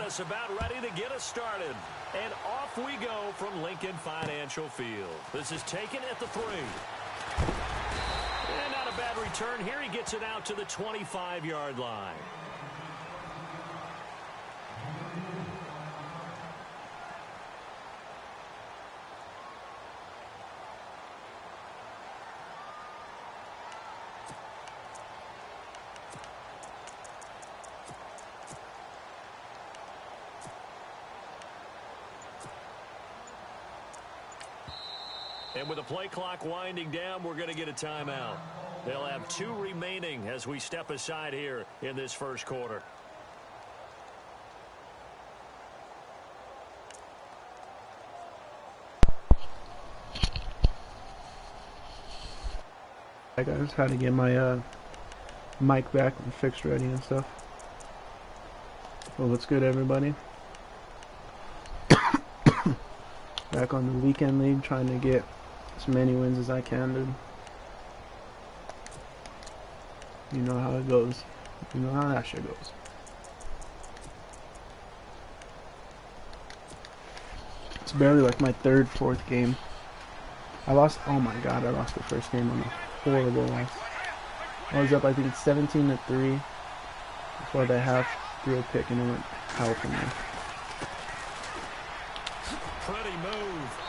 us about ready to get us started. And off we go from Lincoln Financial Field. This is taken at the 3. And not a bad return here. He gets it out to the 25-yard line. And with the play clock winding down, we're going to get a timeout. They'll have 2 remaining as we step aside here in this first quarter. I just had to get my mic back and fixed ready and stuff. Well, what's good, everybody? Back on the weekend league, trying to get as many wins as I can, dude. You know how it goes. You know how that shit goes. It's barely like my 3rd, 4th game. I lost, oh my god, I lost the first game on a horrible loss. I was up, I think, 17-3 before the half, threw a pick, and it went hell for me. Pretty move.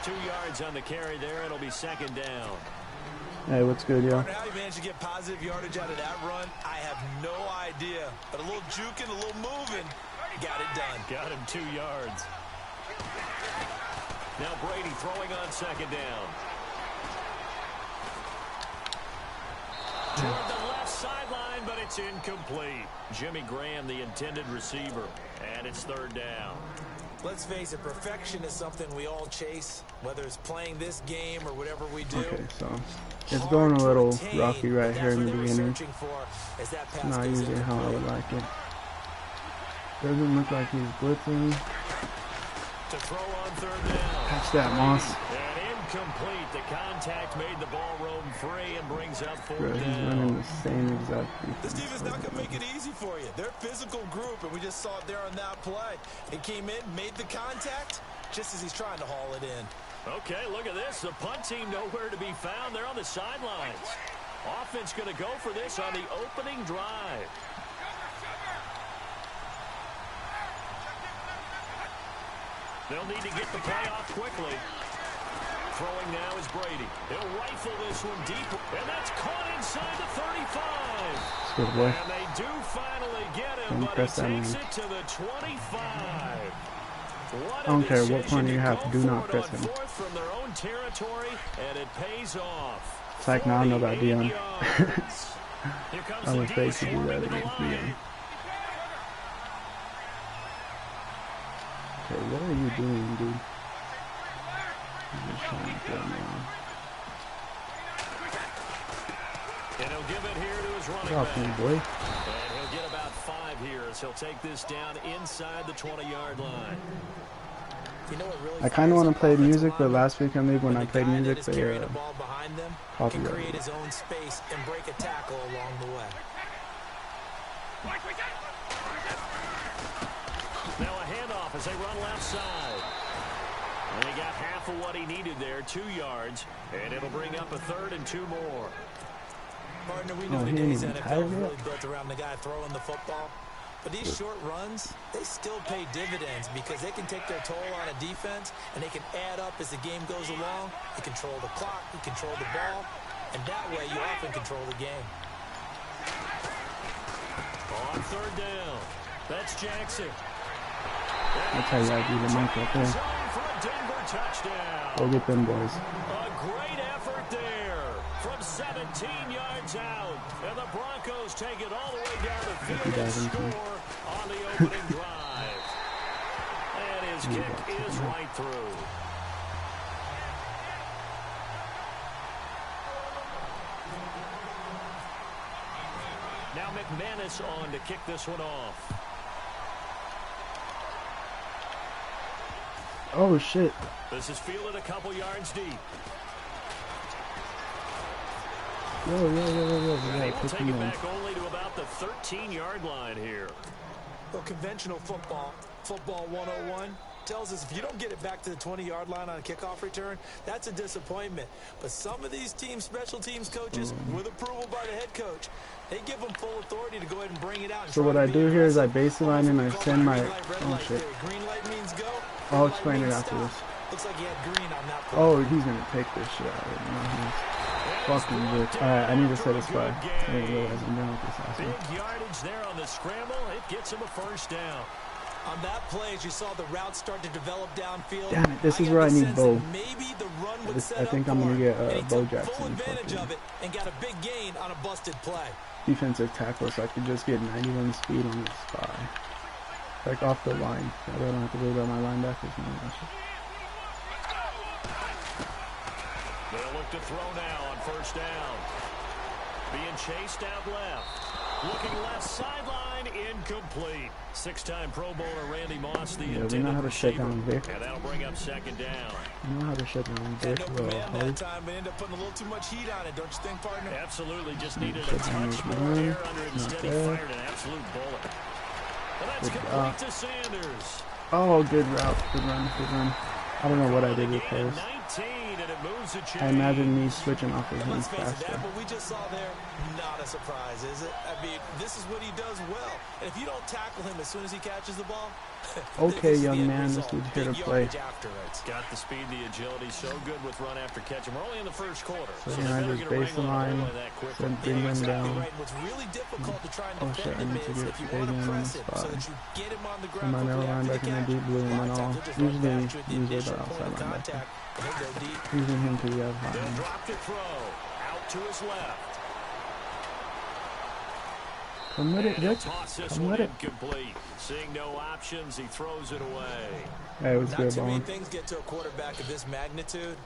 2 yards on the carry there. It'll be 2nd down. Hey, what's good, yo? How you managed to get positive yardage out of that run, I have no idea. But a little juking, a little moving, got it done. Got him 2 yards. Now Brady throwing on 2nd down. Toward the left sideline, but it's incomplete. Jimmy Graham, the intended receiver, and it's 3rd down. Let's face it, perfection is something we all chase, whether it's playing this game or whatever we do. Okay, so it's going a little rocky right here in the beginning. Not usually how I would like it. Doesn't look like he's blitzing. To throw on 3rd down. Catch that, Moss. And incomplete. The contact made the ball roam free and brings up 4th Bro, he's down. running the same exact defense. This defense not going to make it easy for you. They're a physical group, and we just saw it there on that play. It came in, made the contact, just as he's trying to haul it in. Okay, look at this. The punt team nowhere to be found. They're on the sidelines. Offense going to go for this on the opening drive. They'll need to get the play off quickly. Throwing now is Brady. He'll rifle this one deep, and that's caught inside the 35. Good boy. And they do finally get him, but he takes it to the 25. I don't care what point you have, do not press him. From their own territory, and it pays off. It's like, now I know about Dion. I was afraid to do that against Dion. Okay, what are you doing, dude? He's just trying to kill me. And he'll give it here to his running Get off me, back. boy. And he'll get about 5 here as he'll take this down inside the 20-yard line. You know what really I kind of want to play music, but last weekend league when I played music, they the ball behind them can create copyrighted. his own space and break a tackle along the way. Now a handoff as they run left side. And he got half of what he needed there, 2 yards, and it'll bring up a 3rd and 2 more. Partner, we know Oh, he today's ain't even NFL tired is yet? really built around the guy throwing the football. But these short runs, they still pay dividends because they can take their toll on a defense and they can add up as the game goes along. You control the clock, you control the ball, and that way you often control the game. On 3rd down, that's Jackson. That's how you gotta do the mic right there. For a Denver touchdown. Go get them boys. A great effort there from 17 yards out. And the Broncos take it all the way down the field and score on the opening drive. And his kick is right through. Now McManus on to kick this one off. Oh, shit. This is fielded a couple yards deep. Yo. They will take it back only to about the 13-yard line here. Well, conventional football 101, tells us if you don't get it back to the 20-yard line on a kickoff return, that's a disappointment. But some of these special teams coaches, with approval by the head coach, they give them full authority to go ahead and bring it out. So what I do here is I baseline and I send my... Oh, shit. Green light means go. I'll explain it after this. Looks like he had green on that play. Oh, he's going to take this shit out of it. Fucking bitch. Alright, I need to satisfy. I didn't realize I'm done with this last one. Big yardage there on the scramble. It gets him a first down. On that play, as you saw the route start to develop downfield. Damn it, this is where I need Bo. Maybe the run would I think I'm going to get Bo Jackson. Full advantage of it and got a big gain on a busted play. Defensive tackle, so I could just get 91 speed on this spy. Like off the line. I don't have to worry about my linebackers. They'll look to throw now on first down. Being chased out left. Looking left sideline, incomplete. Six-time Pro Bowler Randy Moss, the they know how to shut down Vic. And that'll bring up second down. You know how to shut down Vic. No command that time, but end up putting a little too much heat on it, don't you think, partner? Absolutely, just needed a touch more air under it. Instead, he fired an absolute bullet. And that's complete to Sanders. Oh, good route, good run, good run. I don't know what I did with those. I imagine me switching off of him faster. That what we just saw there, not a surprise, is it? I mean, this is what he does well. And if you don't tackle him as soon as he catches the ball, okay, young man, this dude's here to play. Got the speed, the agility, so good with run after catch. We're only in the first quarter. So I just baseline, then bring him down. What's really difficult to try and Oh shit, I need to get Fabian on the spot. So my middle linebacker in the deep blue, and then I'll usually the outside linebacker. Using him to the other They'll line. drop the throw. Out to his left. Come with it, Vic. Come with it. Incomplete. Seeing no options, he throws it away. Hey, it was good, Not too many Bone. things get to a quarterback of this magnitude,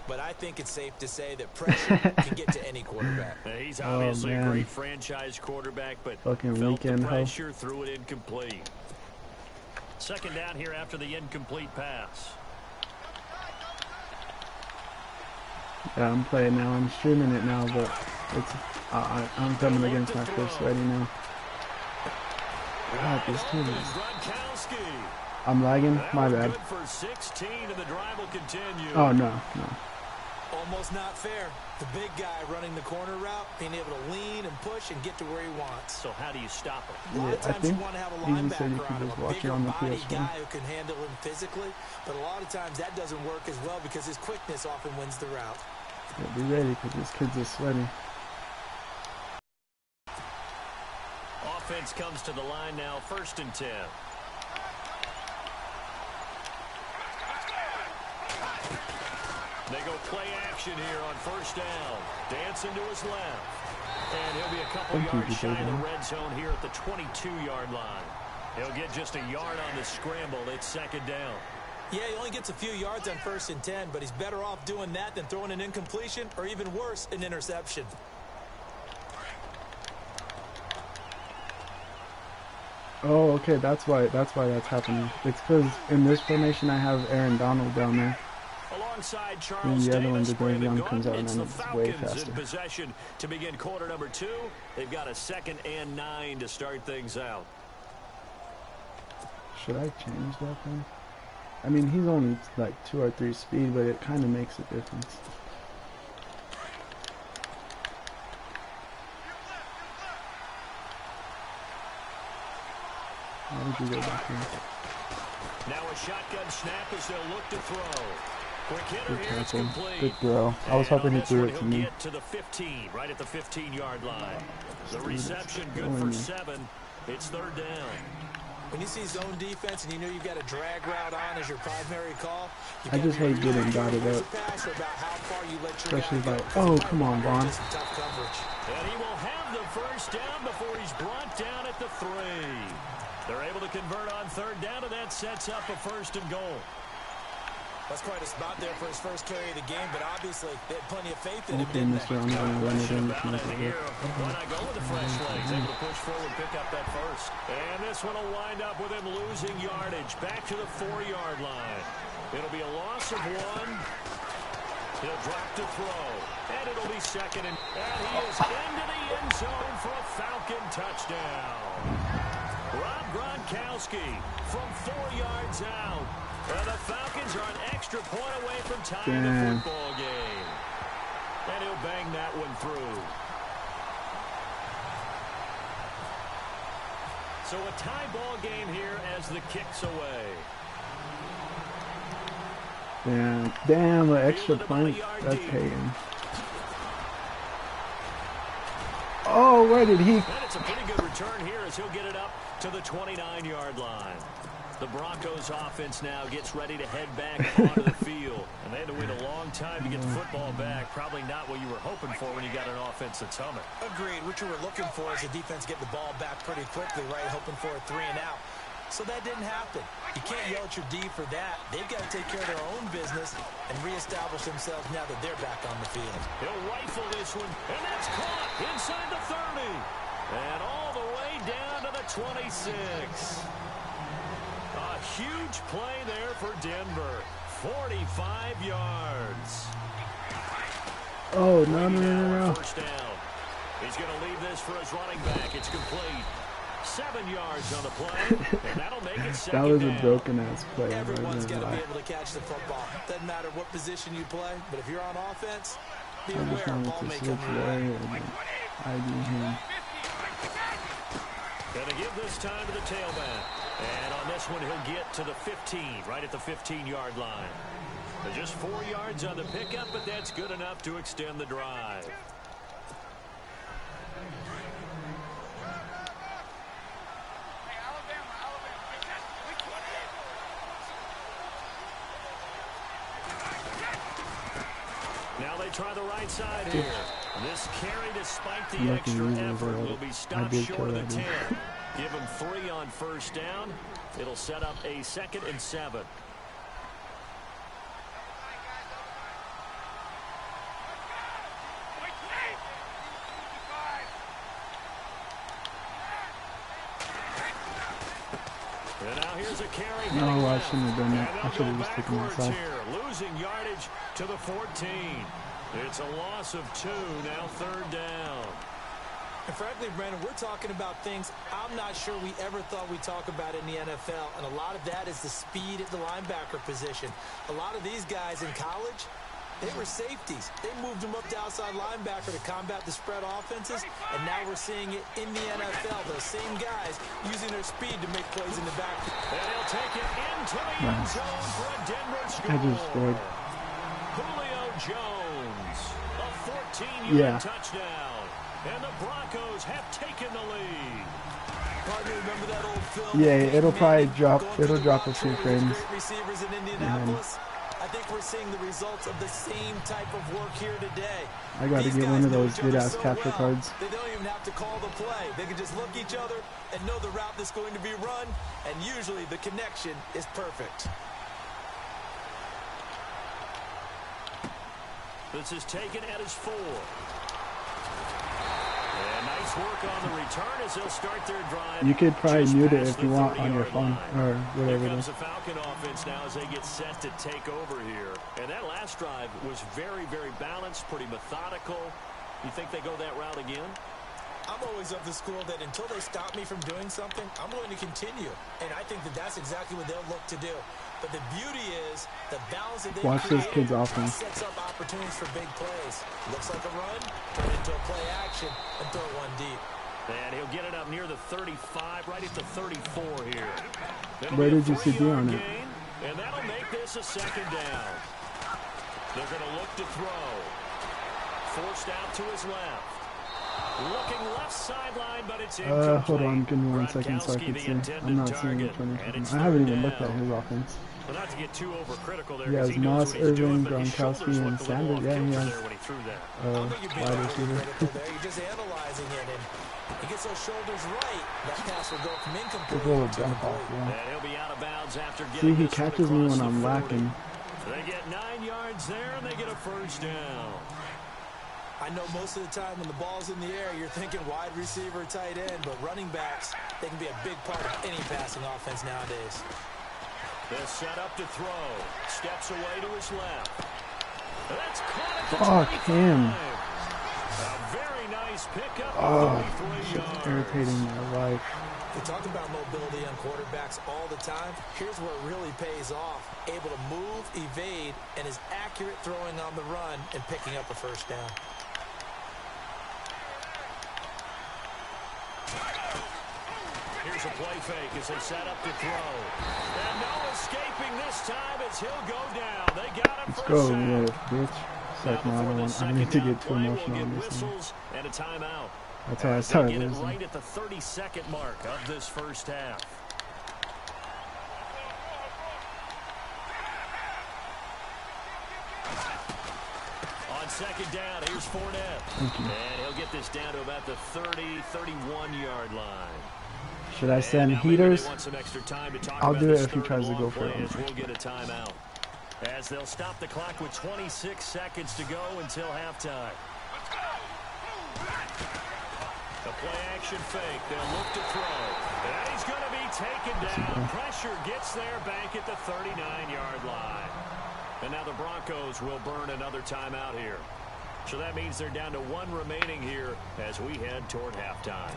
but I think it's safe to say that pressure can get to any quarterback. He's obviously a great franchise quarterback, but fucking felt weekend the pressure, threw it incomplete. Second down here after the incomplete pass. Yeah, I'm playing now. I'm streaming it now, but it's I'm coming against my fist ready now. God, this team is... I'm lagging. My bad. Oh, no. Almost not fair. The big guy running the corner route, being able to lean and push and get to where he wants. So how do you stop him? A lot of times you want to have a linebacker on him, a bigger on the body PS1. guy who can handle him physically, but a lot of times that doesn't work as well because his quickness often wins the route. Yeah, be ready because these kids are sweating. Offense comes to the line now, 1st and 10. They go play action here on first down. Dancing to his left. And he'll be a couple yards shy of the red zone here at the 22-yard line. He'll get just a yard on the scramble. It's second down. Yeah, he only gets a few yards on 1st and 10, but he's better off doing that than throwing an incompletion or even worse, an interception. Oh, okay, that's why that's happening. It's because in this formation I have Aaron Donald down there. Alongside Charles and the other one, Davis, the Davion comes out and it's then the it's way Falcons in faster. possession to begin quarter number 2. They've got a 2nd and 9 to start things out. Should I change that then? I mean, he's only like 2 or 3 speed, but it kind of makes a difference. Why would you go back here? Now a shotgun snap as they'll look to throw. Quick hitter Good here, it's tackle. complete. Good throw. I was hoping he threw it to me. Get to the 15, right at the 15-yard line. The reception good for 7. It's 3rd down. When you see zone defense and you know you've got a drag route on as your primary call, I just hate getting dotted up. Especially like, oh, come on, Vaughn. And he will have the first down before he's brought down at the 3. They're able to convert on 3rd down, and that sets up a 1st and goal. That's quite a spot there for his first carry of the game, but obviously they had plenty of faith in him, Okay, didn't Mr. I'm going to run it in to make it Here, good. why not go with the fresh legs? Able to push forward, pick up that 1st. And this one will wind up with him losing yardage back to the 4-yard line. It'll be a loss of 1. He'll drop to throw. And it'll be 2nd. And he is into the end zone for a Falcon touchdown. Rob Gronkowski from 4 yards out. And the Falcons are an extra point away from tying the football game. And he'll bang that one through. So a tie ball game here as the kick's away. Damn, an extra point. That's paying. Oh, where did he? And it's a pretty good return here as he'll get it up to the 29-yard line. The Broncos offense now gets ready to head back onto the field. And they had to wait a long time to get the football back. Probably not what you were hoping for when you got an offense that's humming. Agreed. What you were looking for is the defense getting the ball back pretty quickly, right? Hoping for a 3 and out. So that didn't happen. You can't yell at your D for that. They've got to take care of their own business and reestablish themselves now that they're back on the field. He'll rifle this one, and that's caught inside the 30. And all the way down to the 26. A huge play there for Denver. 45 yards. Oh, no. First down. He's going to leave this for his running back. It's complete. 7 yards on the play, and that'll make it second down. That was down. a broken-ass play. Everyone's got to be able to catch the football. Doesn't matter what position you play, but if you're on offense, be aware ball may come your way. Gonna give this time to the tailback. And on this one, he'll get to the 15, right at the 15-yard line. Just 4 yards on the pickup, but that's good enough to extend the drive. Now they try the right side here. This carry, despite the extra effort, will be stopped short of the 10. Give him 3 on first down. It'll set up a 2nd and 7. And now here's a carry. No, I shouldn't have done that. I should have just taken that side. Losing yardage to the 14. It's a loss of 2, now 3rd down. And frankly, Brandon, we're talking about things I'm not sure we ever thought we'd talk about in the NFL. And a lot of that is the speed at the linebacker position. A lot of these guys in college, they were safeties. They moved them up to outside linebacker to combat the spread offenses. And now we're seeing it in the NFL. Those same guys using their speed to make plays in the backfield. And he'll take it into the end zone for a Denver score. I just scored. Julio Jones, a 14-yard touchdown. And the Broncos have taken the lead. Partner, remember that old film? Yeah, it'll probably drop. It'll drop a few frames. Receivers in Indianapolis. I think we're seeing the results of the same type of work here today. I got to get one of those good-ass capture cards. They don't even have to call the play. They can just look each other and know the route that's going to be run, and usually the connection is perfect. This is taken at his 4. And nice work on the return as they'll start their drive. You could probably mute it if you want on your phone or whatever. Here comes the Falcon offense now as they get set to take over here. And that last drive was very, very balanced, pretty methodical. You think they go that route again? I'm always of the school that until they stop me from doing something, I'm going to continue. And I think that that's exactly what they'll look to do. But the beauty is the balance that they watch this kid's offense. Sets up opportunities for big plays. Looks like a run, turn into a play action, and throw one deep. And he'll get it up near the 35, right at the 34 here. Where did you see D on it? And that'll make this a 2nd down. They're going to look to throw. Forced out to his left. Looking left sideline, but it's incomplete. Hold on, give me 1 second so I can see. I'm not seeing it. I haven't even looked at his offense. Well, not to get too overcritical there. He has Moss, Irvin, Gronkowski, and Sanders. Yeah, he has wide receiver. You're just analyzing it, and he gets those shoulders right. That pass will go from incomplete to complete. And he'll be out of bounds after See, getting he catches me when I'm lacking. They get 9 yards there, and they get a 1st down. I know most of the time when the ball's in the air, you're thinking wide receiver, tight end, but running backs, they can be a big part of any passing offense nowadays. They're set up to throw. Steps away to his left. That's caught at the Fuck 25. him. A very nice pickup. Oh, it's irritating my life. We talk about mobility on quarterbacks all the time. Here's where it really pays off. Able to move, evade, and is accurate throwing on the run and picking up a first down. Here's a play fake as they set up to throw. And no escaping this time as he'll go down. They got him for a sack. Let's go, bitch. It's like, no, I don't need to get too emotional on this one. And a timeout. That's how I started Get it losing. right at the 32nd mark of this first half. On second down, here's Fournette. And he'll get this down to about the 31-yard line. Should I send heaters? I'll do it if he tries to go for it. We'll get a timeout. As they'll stop the clock with 26 seconds to go until halftime. The play-action fake. They'll look to throw. And he's going to be taken down. Pressure gets there back at the 39-yard line. And now the Broncos will burn another timeout here. So that means they're down to one remaining here as we head toward halftime.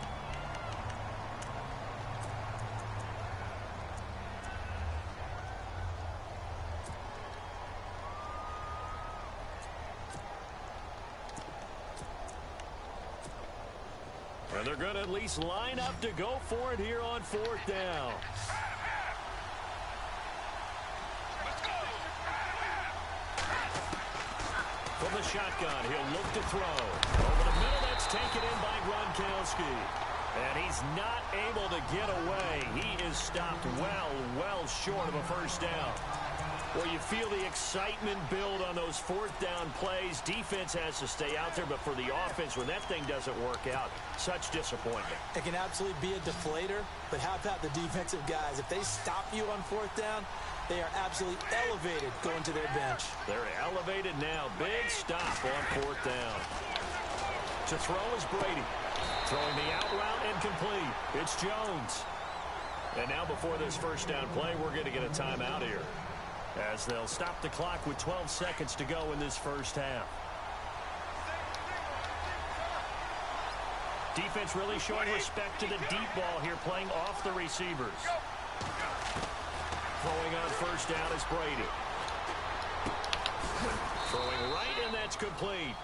And they're going to at least line up to go for it here on fourth down. From the shotgun, he'll look to throw. Over the middle, that's taken in by Gronkowski. And he's not able to get away. He is stopped well short of a first down. Well, you feel the excitement build on those fourth down plays. Defense has to stay out there, but for the offense, when that thing doesn't work out, such disappointment. It can absolutely be a deflator, but how about the defensive guys? If they stop you on fourth down, they are absolutely elevated going to their bench. They're elevated now. Big stop on fourth down. To throw is Brady. Throwing the out route incomplete. It's Jones. And now before this first down play, we're going to get a timeout here, as they'll stop the clock with 12 seconds to go in this first half. Defense really showing respect to the deep ball here, playing off the receivers. Throwing on first down is Brady. Throwing right, and that's complete.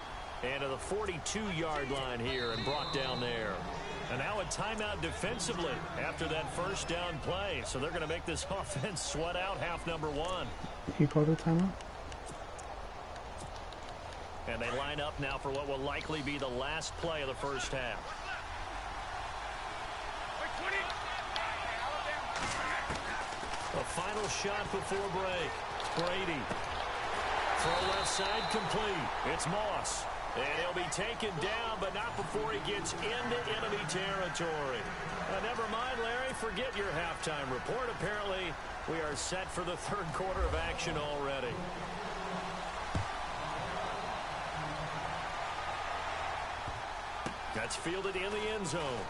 And to the 42-yard line here and brought down there. And now a timeout defensively after that first down play. So they're going to make this offense sweat out half number one. He called a timeout? And they line up now for what will likely be the last play of the first half. A final shot before break. Brady. Throw left side complete. It's Moss. And he'll be taken down, but not before he gets into enemy territory. Never mind, Larry. Forget your halftime report. Apparently, we are set for the third quarter of action already. That's fielded in the end zone.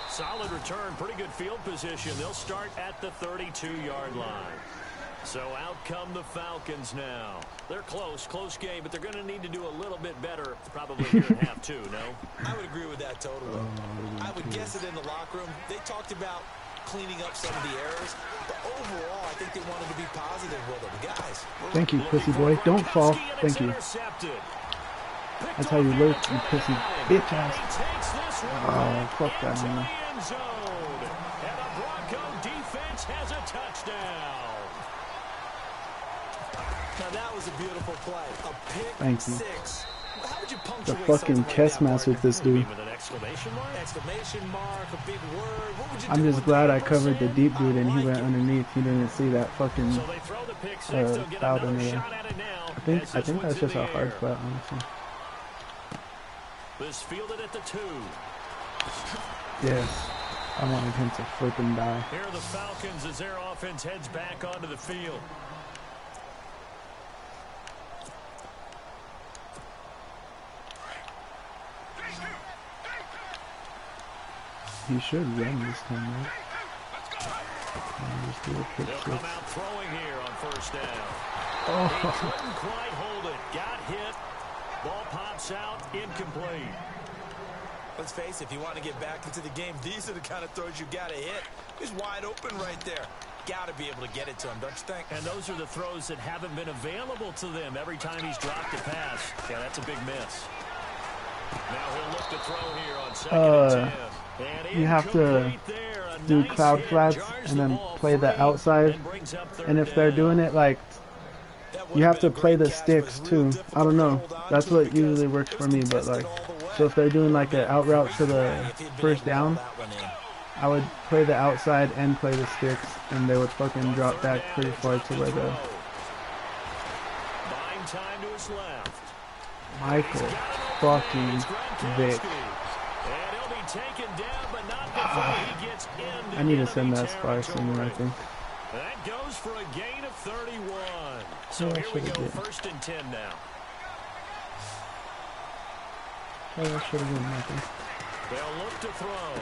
Solid return. Pretty good field position. They'll start at the 32-yard line. So out come the Falcons now. They're close game, but they're going to need to do a little bit better probably here in half two, no? I would agree with that totally. I would guess it in the locker room. They talked about cleaning up some of the errors, but overall, I think they wanted to be positive with them. Guys. Thank you, pussy boy. Don't fall. Thank you. That's how you look, you pussy bitch ass. Oh, fuck that, man. And the Bronco defense has a touchdown. Now that was a beautiful play. A pick. Thank you. Six. How would you the fucking chess match with this dude. With an exclamation mark, a big word. What would you I'm just glad I covered the deep dude and he went underneath. He didn't see that fucking foul in there. I think that's just a hard flat, honestly. This fielded at the 2. Yes. I wanted him to freaking die. Here are the Falcons as their offense heads back onto the field. He should run this time, right? Just do a quick They'll switch. come out throwing here on first down. Oh. He couldn't quite hold it. Got hit. Ball pops out. Incomplete. Let's face it, if you want to get back into the game, these are the kind of throws you got to hit. He's wide open right there. Got to be able to get it to him, don't you think? And those are the throws that haven't been available to them every time he's dropped a pass. Yeah, that's a big miss. Now he'll look to throw here on second and 10. And you have to there, do nice cloud hit, flats jars and then ball play the free, outside. and brings up third And if they're down. doing it like, you have to play the sticks too. I don't know. That's what usually works for me. But like, so if they're doing like an out route to the first down, I would play the outside and play the sticks, and they would fucking drop back pretty far to where the Buying time to his left. Michael fucking Vick. And he'll be taken down, but not before he gets into I need to enemy send that spy sooner, I territory. think. That goes for a gain of 31. So Yeah, I here we should've go, did. first and 10 now. Oh, that should have been nothing. They'll look to throw.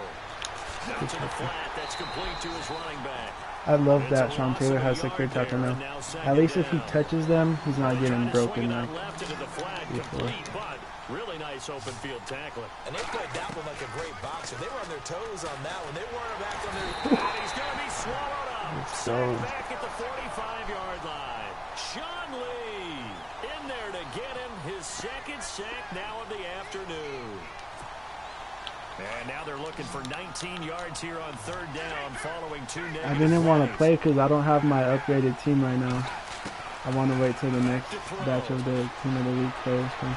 Out to the flat, that's complete to his running back. I love that Sean Taylor has secure tackle now. At least if he touches them, he's not getting broken like before. But really nice open field tackling. And they played that one like a great boxer. They were on their toes on that one. They weren't back on their... And he's going to be swallowed up. Let's Sacked go. back at the 45-yard line. Sean Lee in there to get him his second sack now of the afternoon. And now they're looking for 19 yards here on third down following two negative I didn't want to plays. play because I don't have my upgraded team right now. I want to wait till the next batch of the Team of the Week players come.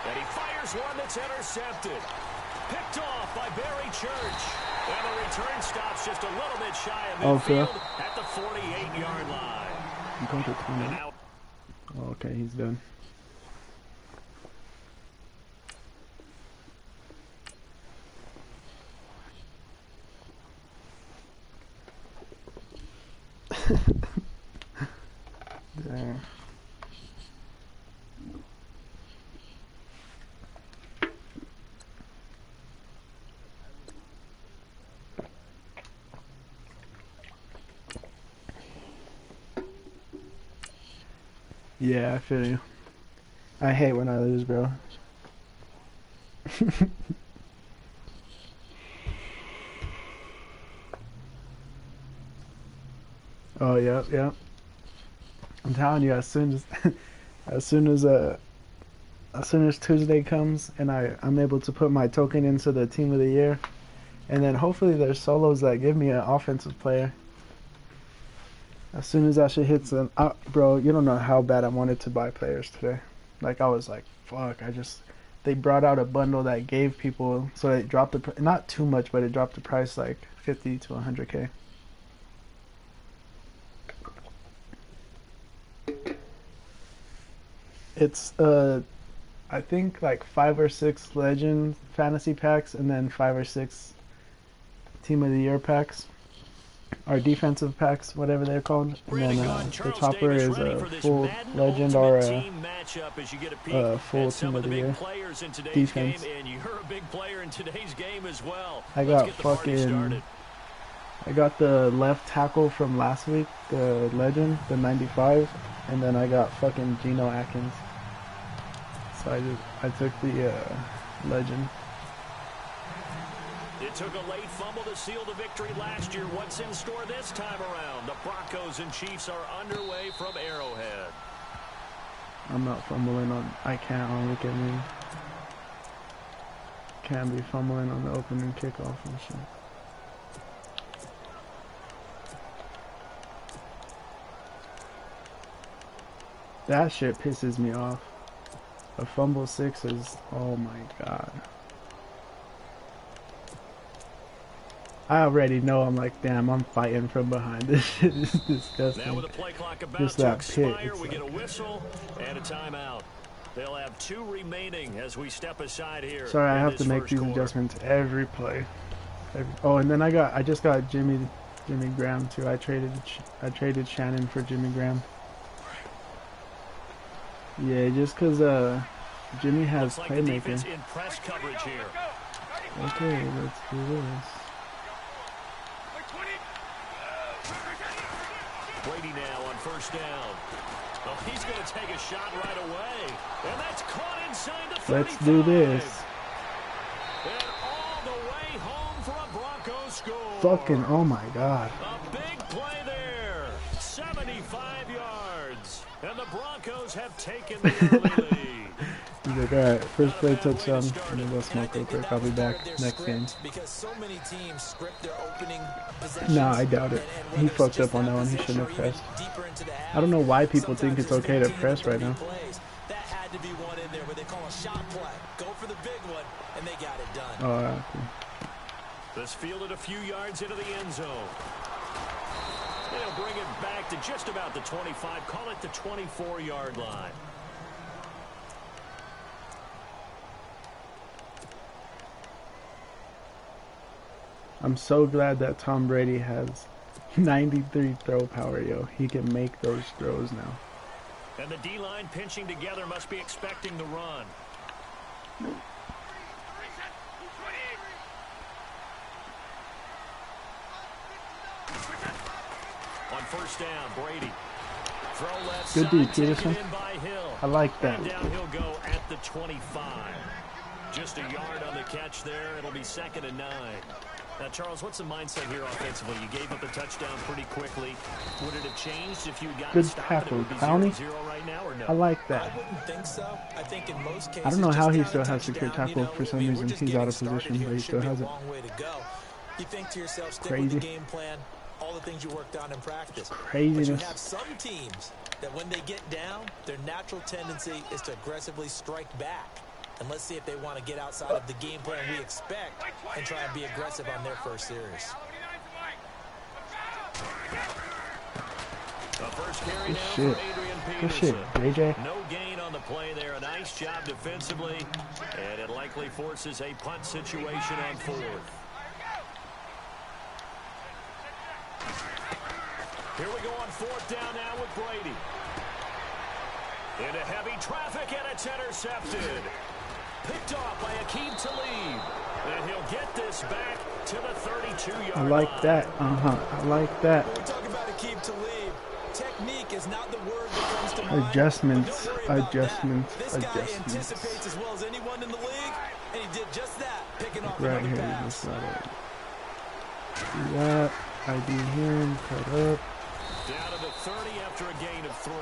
And he fires one that's intercepted. Picked off by Barry Church. And the return stops just a little bit shy of midfield at the 48-yard line. I'm going to 20. And now Oh, okay, he's done. Damn. Yeah, I feel you. I hate when I lose, bro. Oh, yeah, yeah. I'm telling you, as soon as as soon as Tuesday comes and I'm able to put my token into the Team of the Year, and then hopefully there's solos that give me an offensive player. As soon as that shit hits, bro, you don't know how bad I wanted to buy players today. Like, I was like, fuck, they brought out a bundle that gave people, so they dropped the, not too much, but it dropped the price like 50 to 100K. It's, I think like 5 or 6 Legend fantasy packs, and then 5 or 6 Team of the Year packs. Or defensive packs, whatever they're called. And then the topper is a full Legend or a full Team of the Year defense. And you're a big player in today's game as well. I got fucking, I got the left tackle from last week, the Legend, the 95, and then I got fucking Geno Atkins. So I took the Legend. It took a late fumble to seal the victory last year. What's in store this time around? The Broncos and Chiefs are underway from Arrowhead. I'm not fumbling on, I can't, look at me. Can't be fumbling on the opening kickoff and shit. That shit pisses me off. A fumble 6 is, oh my god. I already know, I'm like, damn, I'm fighting from behind. This shit is disgusting. Now with the play clock about Just to that expire, pit, we it's get a like- whistle and a timeout. They'll have 2 remaining as we step aside here. Sorry, I in have this to make first these quarter. adjustments every play. Oh, and then I just got Jimmy Graham too. I traded Shannon for Jimmy Graham. Yeah, just cause Jimmy has Looks like the playmaker. defense in press coverage here. Okay, let's do this. Brady now on first down. Oh, he's going to take a shot right away. And that's caught inside the 35. Let's do this. And all the way home for a Broncos score. Fucking, oh my God. A big play there. 75 yards. And the Broncos have taken the early lead. He's like, alright, first play touchdown, and then we'll smoke real quick. I'll be back next game. Nah, I doubt it. He fucked up on that one. He shouldn't have pressed. I don't know why people think it's okay to press right now. That had to be one in there where they call a shot play. Go for the big one, and they got it done. Oh, alright. This fielded a few yards into the end zone. They'll bring it back to just about the 25. Call it the 24-yard line. I'm so glad that Tom Brady has 93 throw power, yo. He can make those throws now. And the D-line pinching together must be expecting the run. On first down, Brady. Throw left Good side, dude, Peterson. taken in by Hill. I like that. And down he'll go at the 25. Just a yard on the catch there. It'll be 2nd and 9. Now, Charles, what's the mindset here offensively? You gave up a touchdown pretty quickly. Would it have changed if you had gotten Good stopped? tackle, It would be Clowney. 0-0 right now, or no? I like that. I wouldn't think so. I think in most cases, I don't know how he still has just secure down, tackle for some reason. He's out of position, but he still has it. You think to yourself, stick with the game plan, all the things you worked on in practice. Craziness. But you have some teams that when they get down, their natural tendency is to aggressively strike back. And let's see if they want to get outside of the game plan we expect and try and be aggressive on their first series. The first carry Good now shit. for Adrian Good shit, Peterson. JJ. No gain on the play there. A nice job defensively. And it likely forces a punt situation on 4th. Here we go on 4th down now with Brady. Into heavy traffic, and it's intercepted. Picked off by Akeem Talib. And he'll get this back to the 32-yard line. I like that. I like that. When we talk about Akeem Talib, technique is not the word that comes to mind. Adjustments, Adjustments. This guy adjustments. anticipates as well as anyone in the league, and he did just that, picking off Right another here, pass. just got it. Do that. ID here, cut up. Down to the 30 after a gain of 3.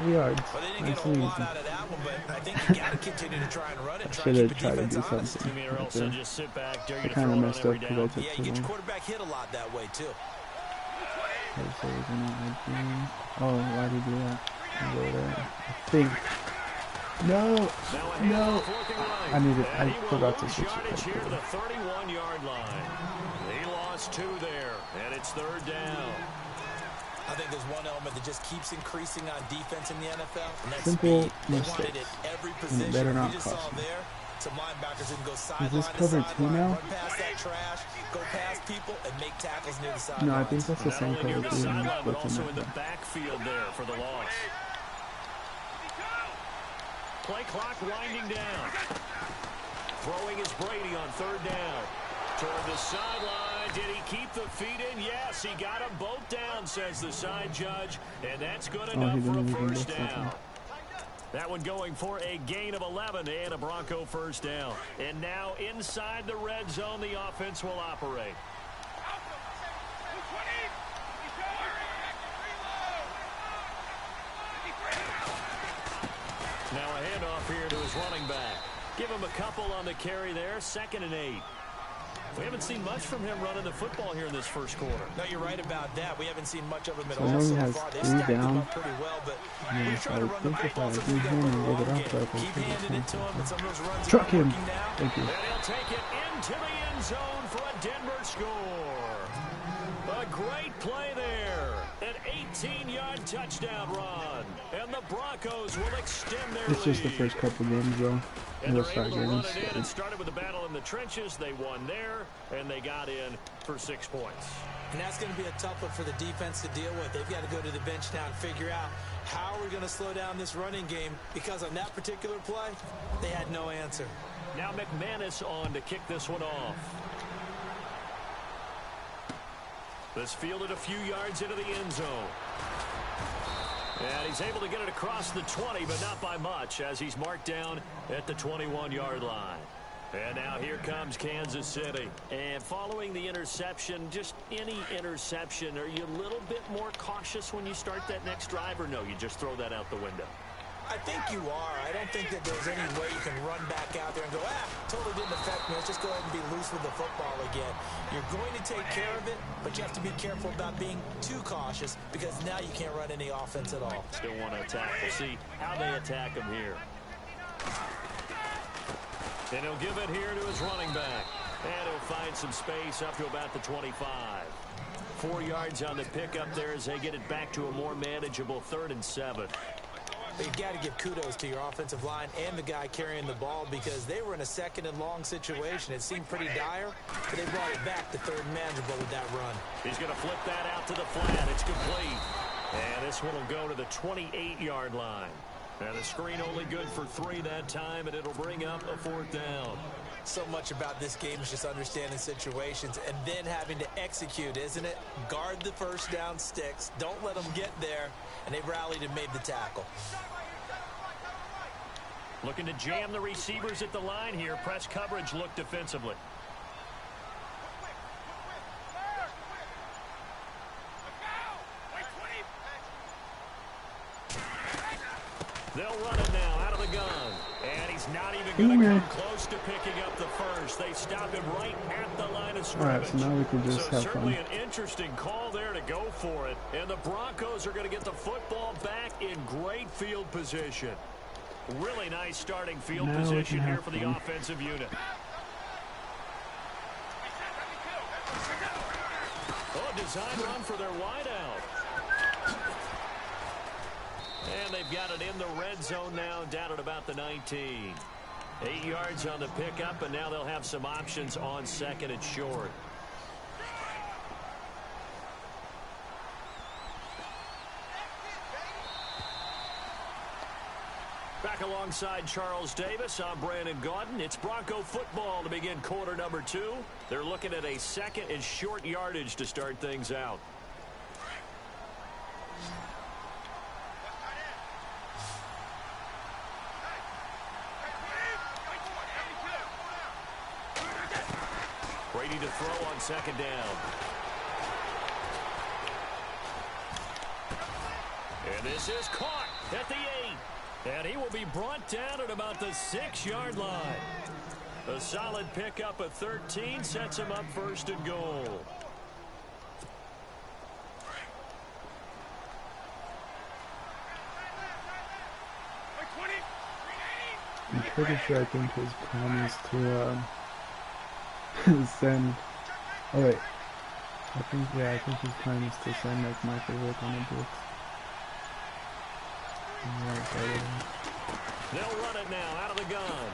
3 yards. Well, they didn't Nice get a and whole lot easy. out of that one, but I think you got to continue to try and run it, try Should and have keep the tried to defense do honest. something. Or else they'll just sit back. Dare you I to kind throw of it messed on up every because I down. took Yeah, too you get your long. quarterback hit a lot that way, too. Okay, so we're gonna ID. Oh, why did he do that? Go there. I think. No, Now a no. handoff looking right. I needed. And I he will forgot to lose switch yardage here to it. the 31-yard line. He lost 2 there, and it's 3rd down. I think there's one element that just keeps increasing on defense in the NFL, and that's Simple speed. They mistake. want it at every And it position. better not We just cost saw me. there, some linebackers didn't go sideline this to cover 2 sideline, now? run past that trash, go past people, and make tackles near the sideline. No, I think that's the Not same only near cover the 3 and sideline, but what's also in in the that. backfield there for the loss. Play clock winding down. Throwing is Brady on 3rd down. Toward the sideline. Did he keep the feet in? Yes, he got them both down, says the side judge. And that's good enough he for a didn't even first get down. something. That one going for a gain of 11 and a Bronco first down. And now inside the red zone, the offense will operate. Now a handoff here to his running back. Give him a couple on the carry there. 2nd and 8. We haven't seen much from him running the football here in this first quarter. No, you're right about that. We haven't seen much of him at So all now he so has far. They've 3 stacked him down. up pretty well, but Yeah, when you're so trying to I run the think if football, I sometimes you do got to him put and the get it long off, so I game. can Keep take handing it it. to him, and some of those runs are Truck not him. working now. Thank you. And he'll take it into the end zone for a Denver score. A great play there. An 18-yard touchdown run. And the Broncos will extend their It's just the lead. first couple games, though. And We'll they're start able to getting run it in. It started. started with a battle in the trenches. They won there, and they got in for 6 points. And that's going to be a tough one for the defense to deal with. They've got to go to the bench now and figure out how are we going to slow down this running game, because on that particular play, they had no answer. Now McManus on to kick this one off. This fielded a few yards into the end zone. And he's able to get it across the 20, but not by much, as he's marked down at the 21-yard line. And now here comes Kansas City. And following the interception, just any interception, are you a little bit more cautious when you start that next drive, or no, you just throw that out the window? I think you are. I don't think that there's any way you can run back out there and go, totally didn't affect me. Let's just go ahead and be loose with the football again. You're going to take care of it, but you have to be careful about being too cautious because now you can't run any offense at all. Still want to attack. We'll see how they attack him here. And he'll give it here to his running back. And he'll find some space up to about the 25. 4 yards on the pickup there as they get it back to a more manageable 3rd and 7. But you've got to give kudos to your offensive line and the guy carrying the ball because they were in a 2nd and long situation. It seemed pretty dire, but they brought it back to 3rd and manageable with that run. He's going to flip that out to the flat. It's complete. And this one will go to the 28-yard line. And the screen only good for 3 that time, and it'll bring up a 4th down. So much about this game is just understanding situations and then having to execute, isn't it? Guard the first down sticks. Don't let them get there. And they rallied and made the tackle. Looking to jam the receivers at the line here. Press coverage look defensively. They'll run it now out of the gun. And he's not even going to come close to picking up the first. They stop him right at the line of scrimmage. All right, so now we can just have certainly fun. an interesting call there to go for it. And the Broncos are going to get the football back in great field position. Really nice starting field position here for the offensive unit. Oh, design run for their wideout. And they've got it in the red zone now, down at about the 19. 8 yards on the pickup, and now they'll have some options on 2nd and short. Back alongside Charles Davis, I'm Brandon Gaudin. It's Bronco football to begin quarter number 2. They're looking at a 2nd and short yardage to start things out. Brady to throw on 2nd down. And this is caught at the 8. And he will be brought down at about the 6-yard line. A solid pickup of 13 sets him up 1st and goal. I'm pretty sure I think his plan is to send. Oh wait, I think his plan is to send like Michael Vick on a blitz. They'll run it now out of the gun.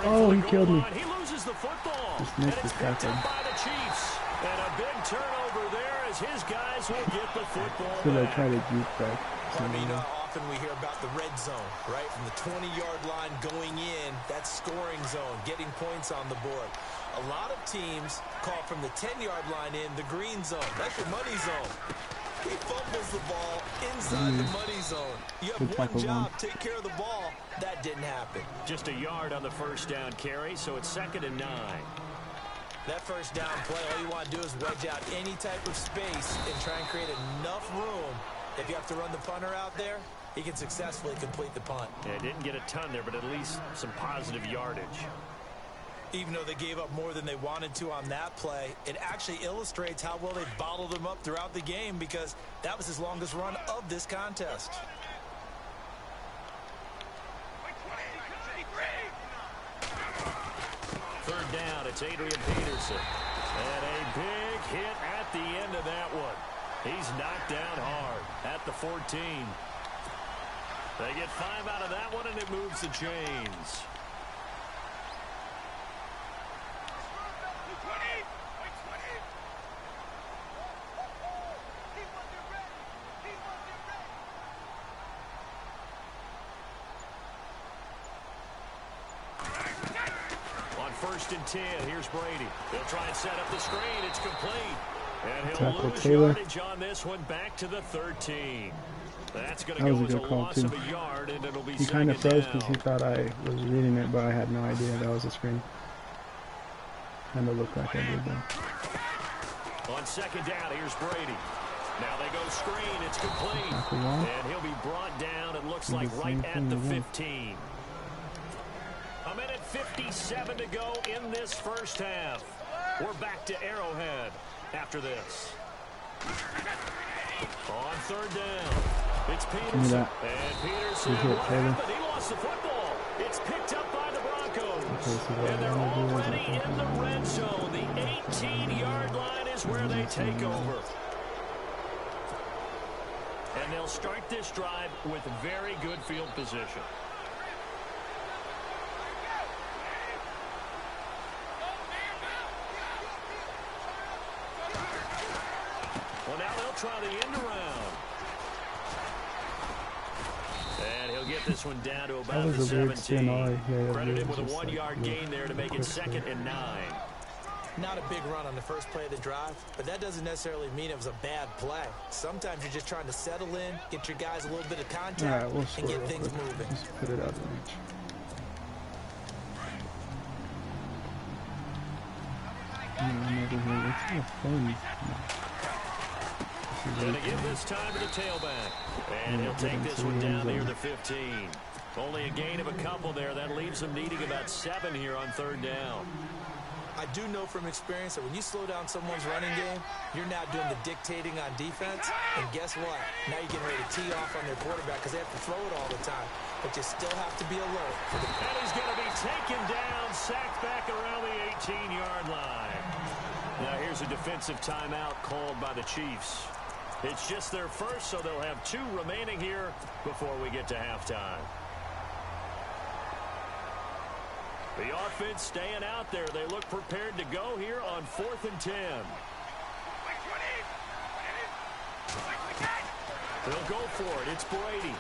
Oh, he killed me. He loses the football. Just missed his tackle. By the Chiefs. And a big turnover there as his guys will get the football So they back. try to juke back. I mean, often we hear about the red zone, right? From the 20-yard line going in, that scoring zone, getting points on the board. A lot of teams call from the 10-yard line in the green zone. That's your money zone. He fumbles the ball inside the money zone. You have one job, take care of the ball. That didn't happen. Just a yard on the 1st down carry, so it's 2nd and 9. That 1st down play, all you want to do is wedge out any type of space and try and create enough room. If you have to run the punter out there, he can successfully complete the punt. Yeah, didn't get a ton there, but at least some positive yardage. Even though they gave up more than they wanted to on that play, it actually illustrates how well they bottled them up throughout the game because that was his longest run of this contest. Third down, it's Adrian Peterson. And a big hit at the end of that one. He's knocked down hard at the 14. They get 5 out of that one, and it moves the chains. On 1st and 10, here's Brady. They'll try and set up the screen. It's complete. And he'll Tackle lose Taylor. yardage on this one back to the 13. That's going to That was go a as a good call, loss too. of a yard, and it'll be He kind of second froze because he down. thought I was reading it, but I had no idea that was a screen. Kind of looked like I did, though. On second down, here's Brady. Now they go screen. It's complete. Tackle one. And he'll be brought down, it looks Do like, the right same at thing the again. 15. A minute 57 to go in this first half. We're back to Arrowhead after this. On third down, it's Peterson. And Peterson, Good hit, what Taylor. happened? He lost the football. It's picked up by the Broncos. Okay, so what And they're I wanna do is already I think in the red zone. The 18-yard line is where they take over. And they'll start this drive with very good field position. Well, now they'll try the end around. And he'll get this one down to about That was the a weird 17. spin. Credited with a Just 1-yard like, gain there to make it quick second spin. and 9. Not a big run on the first play of the drive, but that doesn't necessarily mean it was a bad play. Sometimes you're just trying to settle in, get your guys a little bit of contact, Alright, we'll and score get real things quick. moving. Just put it out of reach. I'm over here. It's not fun. Going to give this time to the tailback. And he'll take this one down near the 15. Only a gain of a couple there. That leaves them needing about 7 here on third down. I do know from experience that when you slow down someone's running game, you're now doing the dictating on defense. And guess what? Now you're getting ready to tee off on their quarterback because they have to throw it all the time. But you still have to be alert. And he's going to be taken down, sacked back around the 18-yard line. Now here's a defensive timeout called by the Chiefs. It's just their first, so they'll have 2 remaining here before we get to halftime. The offense staying out there. They look prepared to go here on 4th and 10. They'll go for it. It's Brady.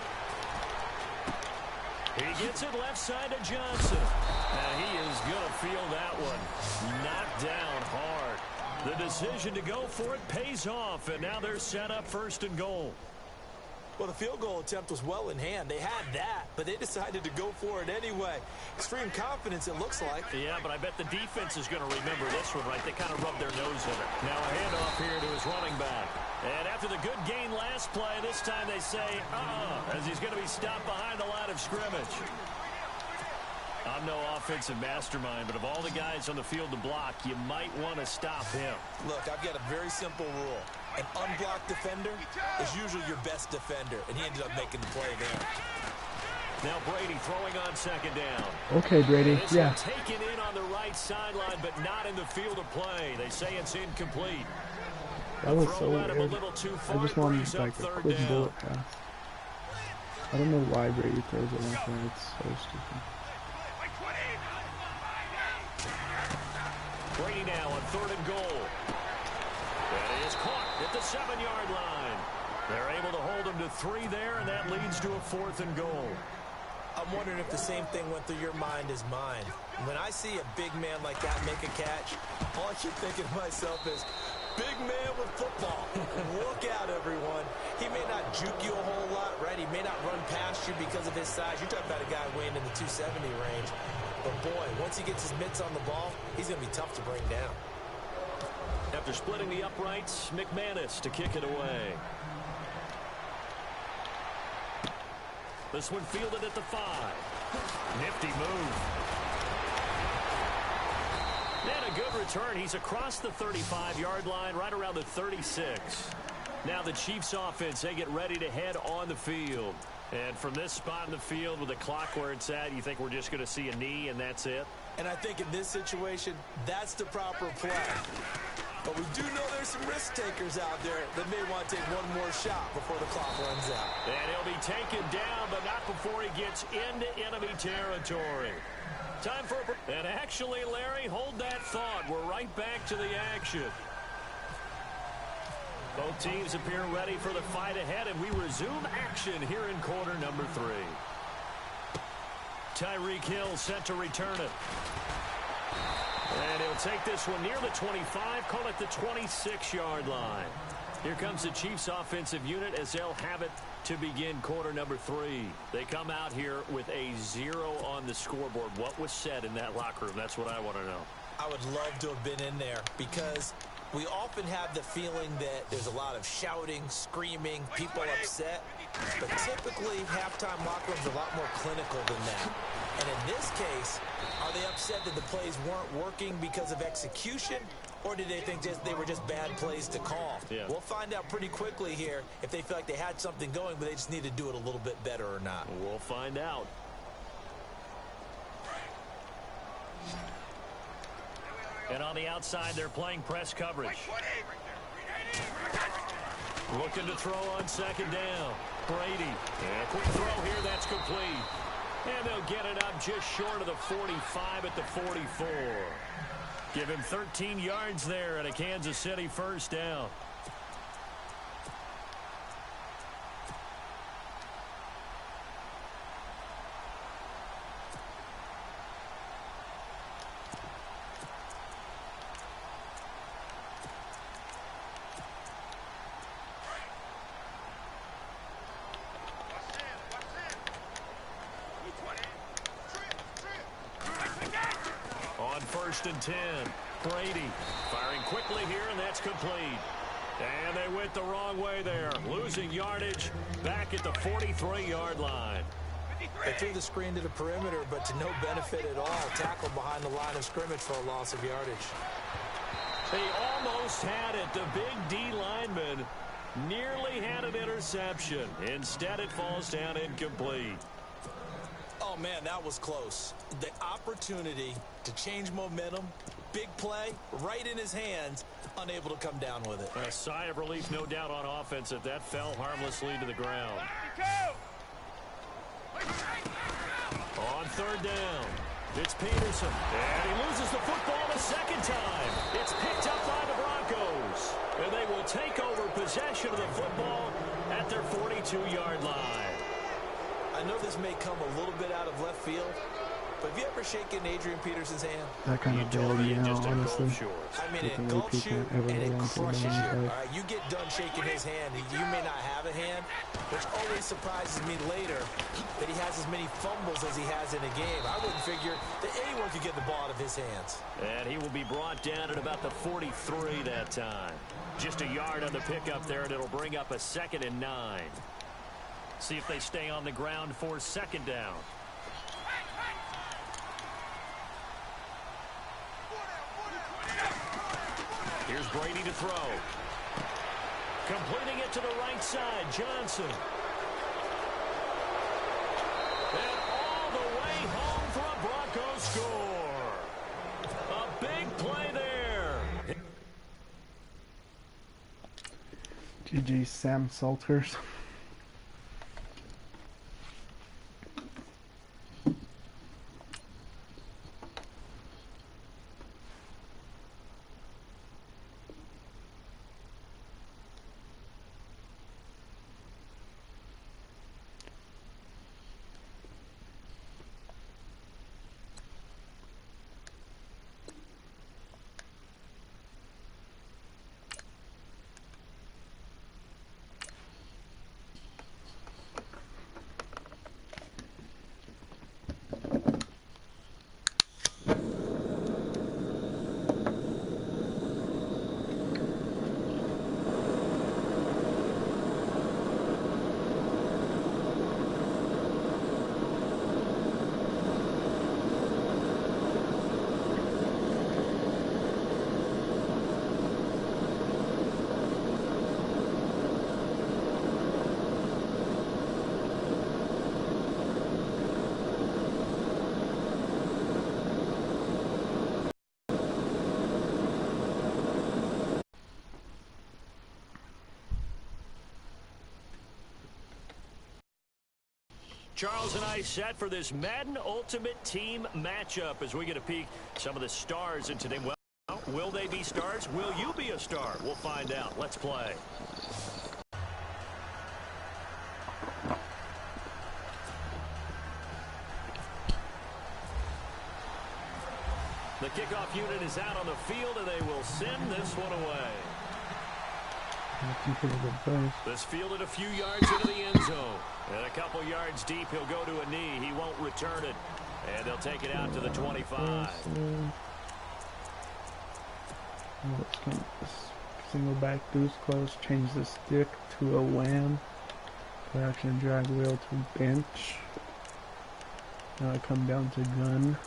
He gets it left side to Johnson. And he is going to feel that one. Knocked down hard. The decision to go for it pays off, and now they're set up 1st and goal. Well, the field goal attempt was well in hand. They had that, but they decided to go for it anyway. Extreme confidence, it looks like. Yeah, but I bet the defense is going to remember this one, right? They kind of rubbed their nose in it. Now a handoff here to his running back. And after the good gain last play, this time they say, as he's going to be stopped behind the line of scrimmage. I'm no offensive mastermind, but of all the guys on the field to block, you might want to stop him. Look, I've got a very simple rule. An unblocked defender is usually your best defender, and he ended up making the play there. Now Brady throwing on second down. Okay, Brady. This Yeah. one taken in on the right sideline, but not in the field of play. They say it's incomplete. That was Throw so led him a weird. little too I far. just Brings wanted up like a third quick down. bullet pass. I don't know why Brady throws it like that. It's so stupid. Brady now on 3rd and goal. That is caught at the 7-yard line. They're able to hold him to 3 there, and that leads to a 4th and goal. I'm wondering if the same thing went through your mind as mine. When I see a big man like that make a catch, all I keep thinking to myself is, big man with football. Look out, everyone. He may not juke you a whole lot, right? He may not run past you because of his size. You're talking about a guy weighing in the 270 range. But, boy, once he gets his mitts on the ball, he's going to be tough to bring down. After splitting the uprights, McManus to kick it away. This one fielded at the 5. Nifty move. And a good return. He's across the 35-yard line, right around the 36. Now the Chiefs offense, they get ready to head on the field. And from this spot in the field with the clock where it's at, you think we're just going to see a knee and that's it? And I think in this situation, that's the proper play. But we do know there's some risk takers out there that may want to take one more shot before the clock runs out. And he'll be taken down, but not before he gets into enemy territory. Time for a... And actually, Larry, hold that thought. We're right back to the action. Both teams appear ready for the fight ahead, and we resume action here in quarter number 3. Tyreek Hill set to return it. And he'll They'll take this one near the 25, call it the 26-yard line. Here comes the Chiefs offensive unit as they'll have it to begin quarter number 3. They come out here with a 0 on the scoreboard. What was said in that locker room? That's what I want to know. I would love to have been in there because we often have the feeling that there's a lot of shouting, screaming, people upset. But typically, halftime locker rooms are a lot more clinical than that. And in this case, are they upset that the plays weren't working because of execution? Or did they think they were just bad plays to call? Yeah. We'll find out pretty quickly here if they feel like they had something going, but they just need to do it a little bit better or not. We'll find out. And on the outside, they're playing press coverage. Looking to throw on second down. Brady. And a quick throw here. That's complete. And they'll get it up just short of the 45 at the 44. Give him 13 yards there at a Kansas City first down. First and 10. Brady firing quickly here, and that's complete. And they went the wrong way there, losing yardage back at the 43-yard line. They threw the screen to the perimeter, but to no benefit at all. Tackled behind the line of scrimmage for a loss of yardage. They almost had it. The big D lineman nearly had an interception. Instead, it falls down incomplete. Oh, man, that was close. The opportunity to change momentum, big play, right in his hands, unable to come down with it. A sigh of relief, no doubt, on offense that that fell harmlessly to the ground. On third down, it's Peterson. And he loses the football a second time. It's picked up by the Broncos. And they will take over possession of the football at their 42-yard line. I know this may come a little bit out of left field, but have you ever shaken Adrian Peterson's hand? That kind of bailed me out, honestly. I mean, it gulps you and it crushes you. All right, you get done shaking his hand, you may not have a hand, which always surprises me later that he has as many fumbles as he has in a game. I wouldn't figure that anyone could get the ball out of his hands. And he will be brought down at about the 43 that time. Just a yard on the pickup there, and it'll bring up a 2nd and 9. See if they stay on the ground for second down. Here's Brady to throw. Completing it to the right side, Johnson. And all the way home for a Broncos score. A big play there. GG Sam Salters. Charles and I set for this Madden Ultimate Team matchup as we get a peek some of the stars in today. Well, will they be stars? Will you be a star? We'll find out. Let's play. The kickoff unit is out on the field, and they will send this one away. This fielded a few yards into the end zone. And a couple yards deep, he'll go to a knee. He won't return it. And they'll take it out to the 25. Single back deuce close. Change the stick to a wham. Play action drag wheel to bench. Now I come down to gun.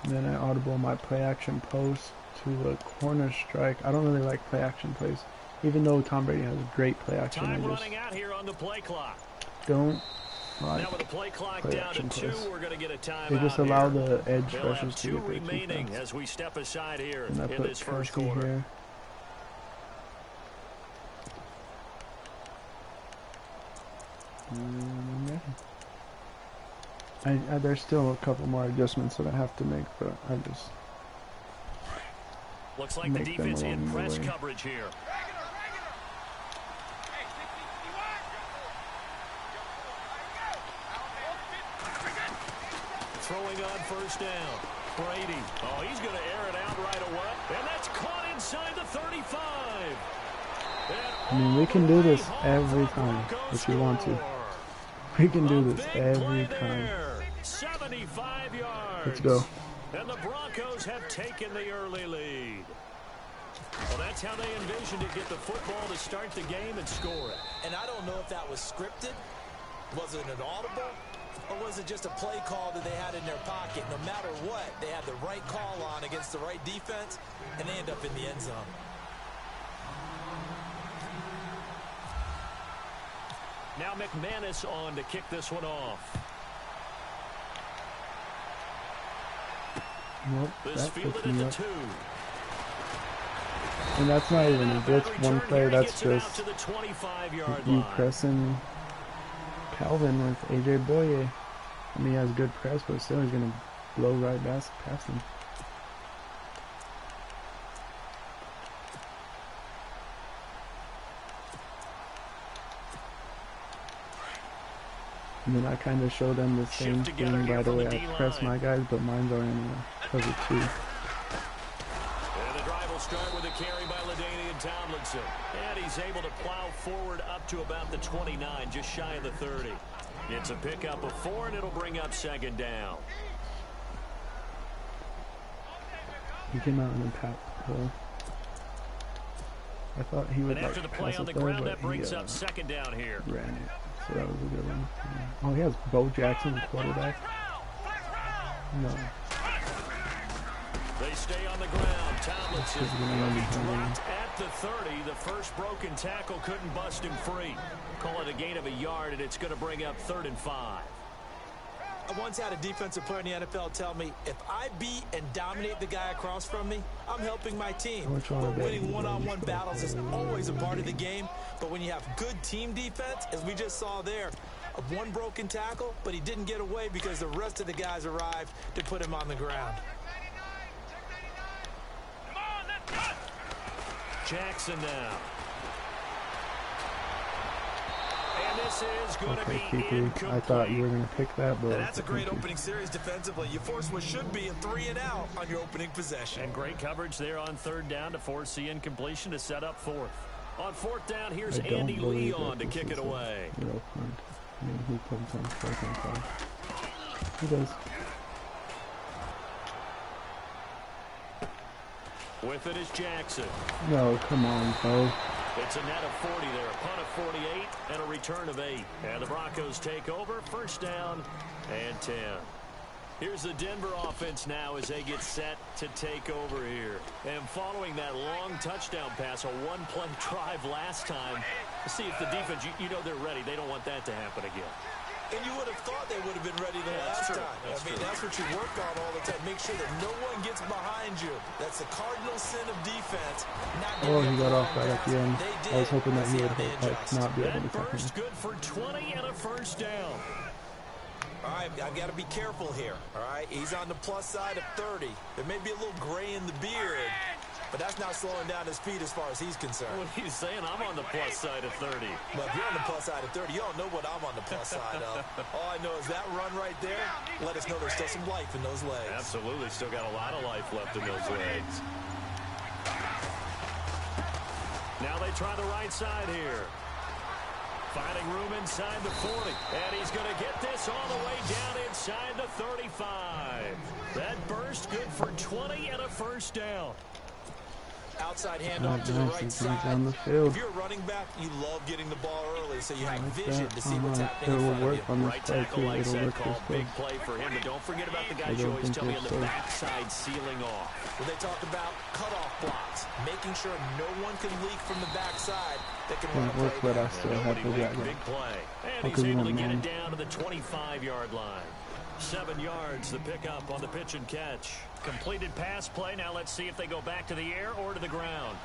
And then I audible my play action post to a corner strike. I don't really like play action plays. Even though Tom Brady has great play action, Time running out here on the play clock. Don't like now with the play clock down to 2, we're going to get a timeout. They just allow here. The edge They'll rushers have 2 remaining as we step aside here and I in put this first Kelsey quarter. Here. There's still a couple more adjustments that I have to make, but I just looks like the defense in press coverage here. Throwing on first down. Brady. Oh, he's going to air it out right away. And that's caught inside the 35. I mean, we can do this every time if you want to. We can do this every time. 75 yards. Let's go. And the Broncos have taken the early lead. Well, that's how they envisioned to get the football to start the game and score it. And I don't know if that was scripted. Was it an audible? Or was it just a play call that they had in their pocket? No matter what, they had the right call on against the right defense, and they end up in the end zone. Now McManus on to kick this one off. Nope, This that fielded puts at me the up. 2. And that's not even a blitz one play, that's just you pressing Calvin with AJ Boye. I mean, he has good press, but still he's going to blow right past him. And then I kind of show them the same thing by the way I press my guys, but mine's already in cover 2. And the drive will start with a carry by LaDainian Tomlinson. And he's able to plow forward up to about the 29, just shy of the 30. It's a pickup of 4, and it'll bring up second down. He came out in a pat. I thought he would and after the play on the ground, that brings up second down here. Ran it, so that was a good one. Yeah. Oh, he has Bo Jackson, the quarterback. No. They stay on the ground. Tomlinson dropped at the 30. The first broken tackle couldn't bust him free. Call it a gain of a yard, and it's going to bring up 3rd and 5. I once had a defensive player in the NFL tell me, if I beat and dominate the guy across from me, I'm helping my team. But winning one-on-one battles is always a part of the game. But when you have good team defense, as we just saw there, one broken tackle, but he didn't get away because the rest of the guys arrived to put him on the ground. Jackson now. And this is going to be incomplete. I thought you were going to pick that, but that's a great opening series defensively. You force what should be a 3-and-out on your opening possession. And great coverage there on 3rd down to force the incompletion to set up 4th. On 4th down, here's Andy Lee on to kick it away. Real fun. I mean, he comes on 4th and 5. He does. With it is Jackson. No, come on, bro. It's a net of 40 there, a punt of 48, and a return of 8. And the Broncos take over, 1st down and 10. Here's the Denver offense now as they get set to take over here. And following that long touchdown pass, a one-play drive last time, see if the defense, you know they're ready. They don't want that to happen again. And you would have thought they would have been ready the last time. That's what you work on all the time. Make sure that no one gets behind you. That's the cardinal sin of defense. He got off right at the end. I was hoping that he would not be able to take him. Good for 20 and a 1st down. All right, I've got to be careful here. All right, he's on the plus side of 30. There may be a little gray in the beard, but that's not slowing down his speed as far as he's concerned. What are you saying? I'm on the plus side of 30. Well, if you're on the plus side of 30, you don't know what I'm on the plus side of. All I know is that run right there let us know there's still some life in those legs. Absolutely. Still got a lot of life left in those legs. Now they try the right side here. Finding room inside the 40. And he's going to get this all the way down inside the 35. That burst good for 20 and a first down. Outside handoff to the right side. If you're a running back, you love getting the ball early so you have vision to see what's happening in front of you. Right tackle likes that call. Big play for him. But don't forget about the guys you always tell me on the backside sealing off. Well, they talk about cutoff blocks, making sure no one can leak from the backside that can run a play. Big play. And he's able to get it down to the 25-yard line. 7 yards the pickup on the pitch and catch. Completed pass play. Now let's see if they go back to the air or to the ground.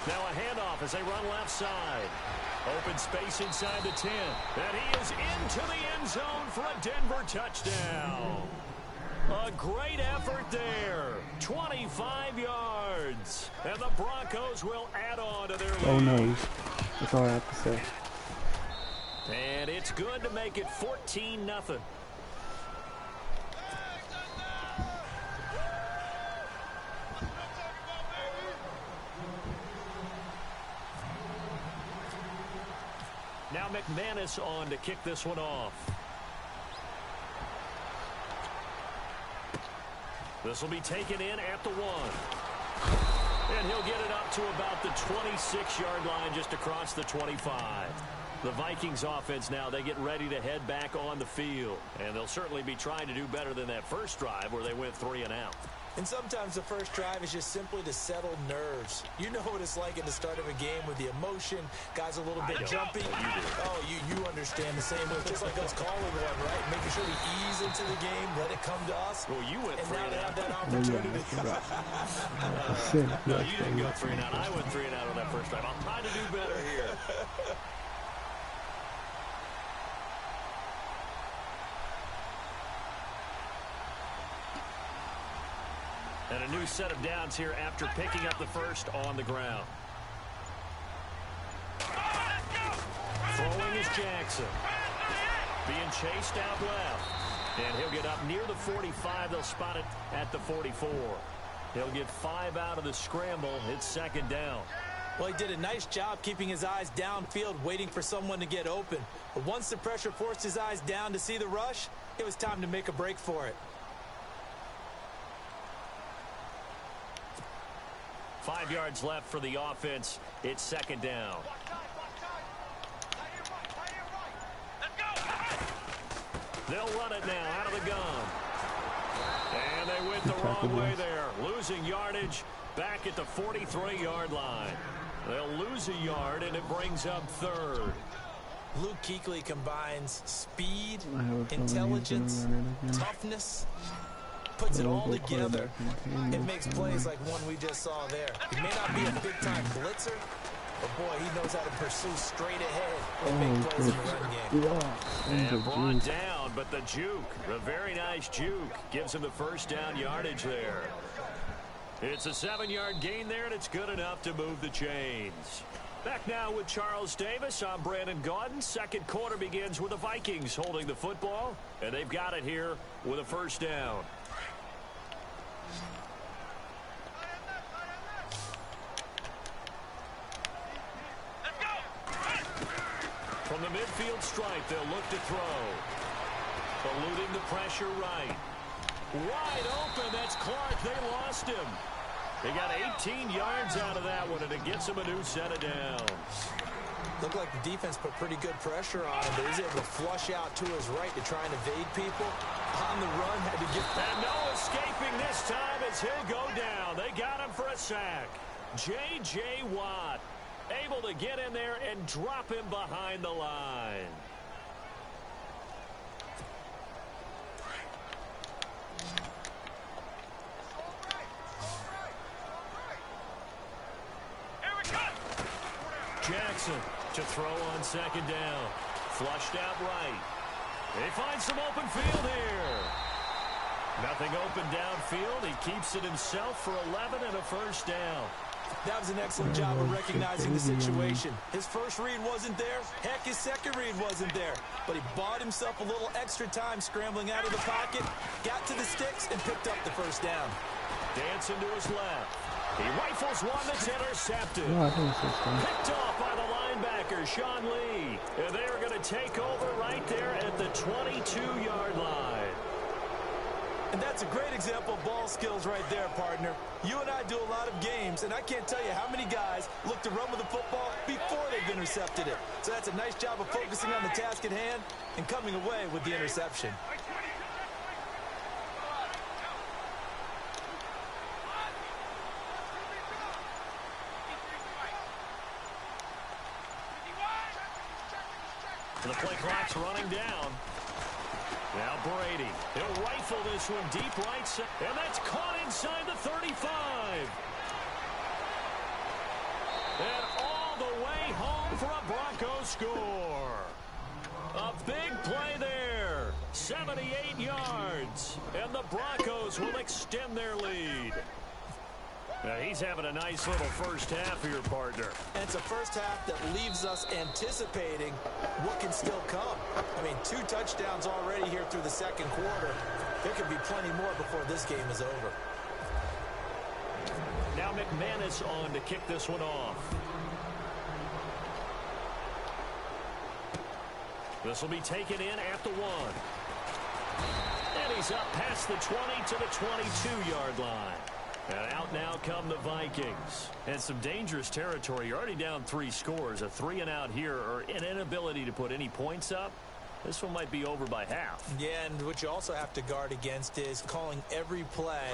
Now a handoff as they run left side. Open space inside the 10. And he is into the end zone for a Denver touchdown. A great effort there. 25 yards. And the Broncos will add on to their lead. Oh, no. That's all I have to say. And it's good to make it 14-0. Now McManus on to kick this one off. This will be taken in at the 1. And he'll get it up to about the 26-yard line just across the 25. The Vikings offense now, they get ready to head back on the field. And they'll certainly be trying to do better than that first drive where they went 3 and out. And sometimes the first drive is just simply to settle nerves. You know what it's like at the start of a game with the emotion. Guys a little bit jumpy. Oh, you understand the same way. Just like us calling one, right? Making sure we ease into the game, let it come to us. Well, you went 3 and out. That opportunity. No, you didn't go 3 and out. I went 3 and out on that first drive. I'll try to do better here. And a new set of downs here after picking up the first on the ground. Throwing is Jackson. Being chased out left. And he'll get up near the 45. They'll spot it at the 44. He'll get 5 out of the scramble. It's second down. Well, he did a nice job keeping his eyes downfield, waiting for someone to get open. But once the pressure forced his eyes down to see the rush, it was time to make a break for it. 5 yards left for the offense. It's second down. They'll run it now out of the gun. And they went the wrong way there. Losing yardage back at the 43-yard line. They'll lose a yard, and it brings up third. Luke Kuechly combines speed, intelligence, toughness, puts it all together. It makes plays like one we just saw there. He may not be a big-time blitzer, but boy, he knows how to pursue straight ahead and make plays in the run game. And brought down, but the juke, a very nice juke, gives him the first down yardage there. It's a 7-yard gain there, and it's good enough to move the chains. Back now with Charles Davis. I'm Brandon Gaudin. Second quarter begins with the Vikings holding the football, and they've got it here with a first down. From the midfield stripe, they'll look to throw. Eluding the pressure right. Wide open, that's Clark. They lost him. They got 18 yards out of that one, and it gets him a new set of downs. Looked like the defense put pretty good pressure on him, but he's able to flush out to his right to try and evade people. On the run, had to get... And no escaping this time as he'll go down. They got him for a sack. J.J. Watt able to get in there and drop him behind the line. Jackson to throw on second down. Flushed out right. He finds some open field here. Nothing open downfield. He keeps it himself for 11 and a first down. That was an excellent job of recognizing the situation. His first read wasn't there. Heck, his second read wasn't there. But he bought himself a little extra time scrambling out of the pocket, got to the sticks, and picked up the first down. Dancing to his left. He rifles one that's intercepted. No, I think it's Picked off by the linebacker, Sean Lee. And they're going to take over right there at the 22-yard line. And that's a great example of ball skills right there, partner. You and I do a lot of games, and I can't tell you how many guys look to run with the football before they've intercepted it. So that's a nice job of focusing on the task at hand and coming away with the interception. The play clock's running down. Now Brady. He'll rifle this one deep right side. And that's caught inside the 35. And all the way home for a Broncos score. A big play there. 78 yards. And the Broncos will extend their lead. Now he's having a nice little first half here, partner. And it's a first half that leaves us anticipating what can still come. I mean, 2 touchdowns already here through the second quarter. There could be plenty more before this game is over. Now McManus on to kick this one off. This will be taken in at the 1. And he's up past the 20 to the 22-yard line. And out now come the Vikings. And some dangerous territory. You're already down 3 scores. A 3-and-out here, or an inability to put any points up. This one might be over by half. Yeah, and what you also have to guard against is calling every play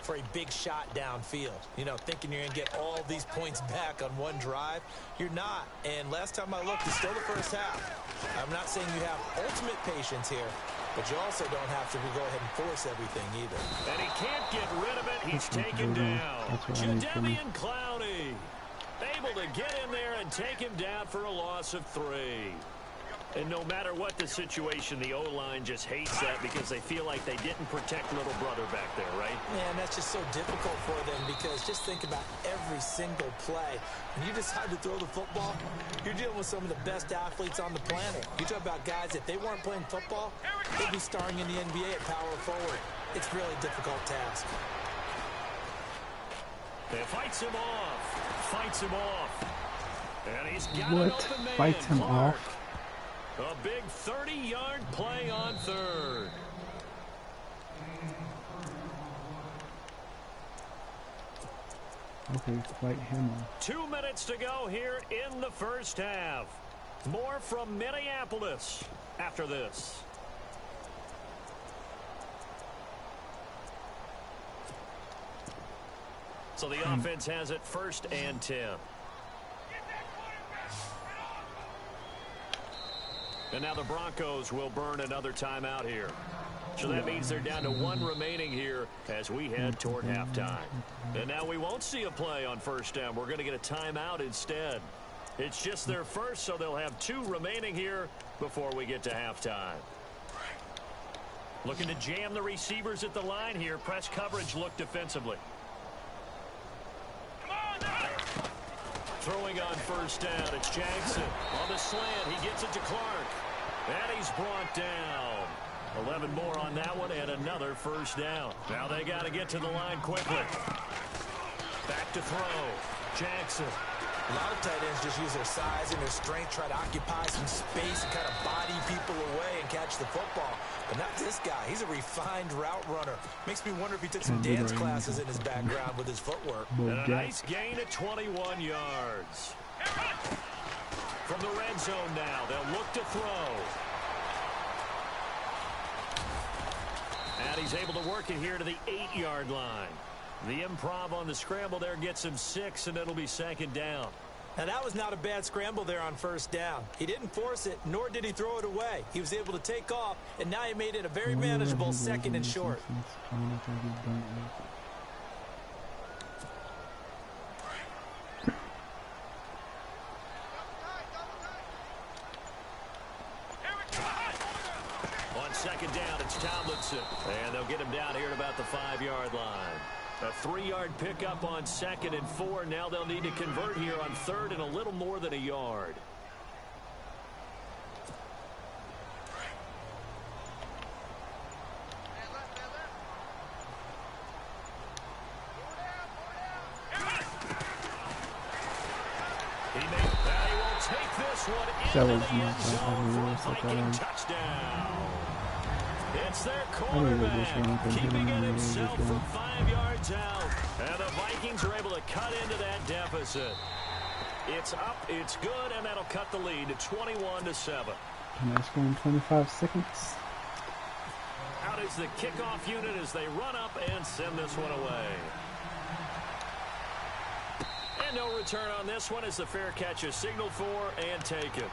for a big shot downfield. You know, thinking you're going to get all these points back on one drive. You're not. And last time I looked, it's still the first half. I'm not saying you have ultimate patience here, but you also don't have to go ahead and force everything either. And he can't get rid of it. He's taken down. Jadeveon Clowney able to get in there and take him down for a loss of 3. And no matter what the situation, the O-line just hates that because they feel like they didn't protect little brother back there, right? Man, that's just so difficult for them because just think about every single play. When you decide to throw the football, you're dealing with some of the best athletes on the planet. You talk about guys, if they weren't playing football, they'd be starring in the NBA at power forward. It's really a difficult task. It fights him off. Fights him off. And he's got What? an open man. Fights him Clark. off? A big 30-yard play on 3rd. Okay, fight him off. 2 minutes to go here in the first half. More from Minneapolis after this. So the offense has it 1st and 10. And now the Broncos will burn another timeout here. So that means they're down to 1 remaining here as we head toward halftime. And now we won't see a play on 1st down. We're going to get a timeout instead. It's just their first, so they'll have 2 remaining here before we get to halftime. Looking to jam the receivers at the line here. Press coverage look defensively. Throwing on 1st down, it's Jackson. On the slant, he gets it to Clark. And he's brought down. 11 more on that one and another 1st down. Now they got to get to the line quickly. Back to throw. Jackson. A lot of tight ends just use their size and their strength, try to occupy some space and kind of body people away and catch the football. But not this guy. He's a refined route runner. Makes me wonder if he took some dance classes in his background with his footwork. And a nice gain at 21 yards. From the red zone now, they'll look to throw. And he's able to work it here to the 8-yard line. The improv on the scramble there gets him 6, and it'll be 2nd down. Now, that was not a bad scramble there on 1st down. He didn't force it, nor did he throw it away. He was able to take off, and now he made it a very manageable 2nd and short. On second down, it's Tomlinson. And they'll get him down here at about the 5-yard line. A 3-yard pickup on 2nd and 4. Now they'll need to convert here on 3rd and a little more than a yard. He will take this one into the end zone for a Viking touchdown. It's their quarterback keeping it himself from 5 yards out. And the Vikings are able to cut into that deficit. It's up, it's good, and that'll cut the lead to 21-7. And that's going 25 seconds. Out is the kickoff unit as they run up and send this one away. And no return on this one as the fair catch is signaled for and taken.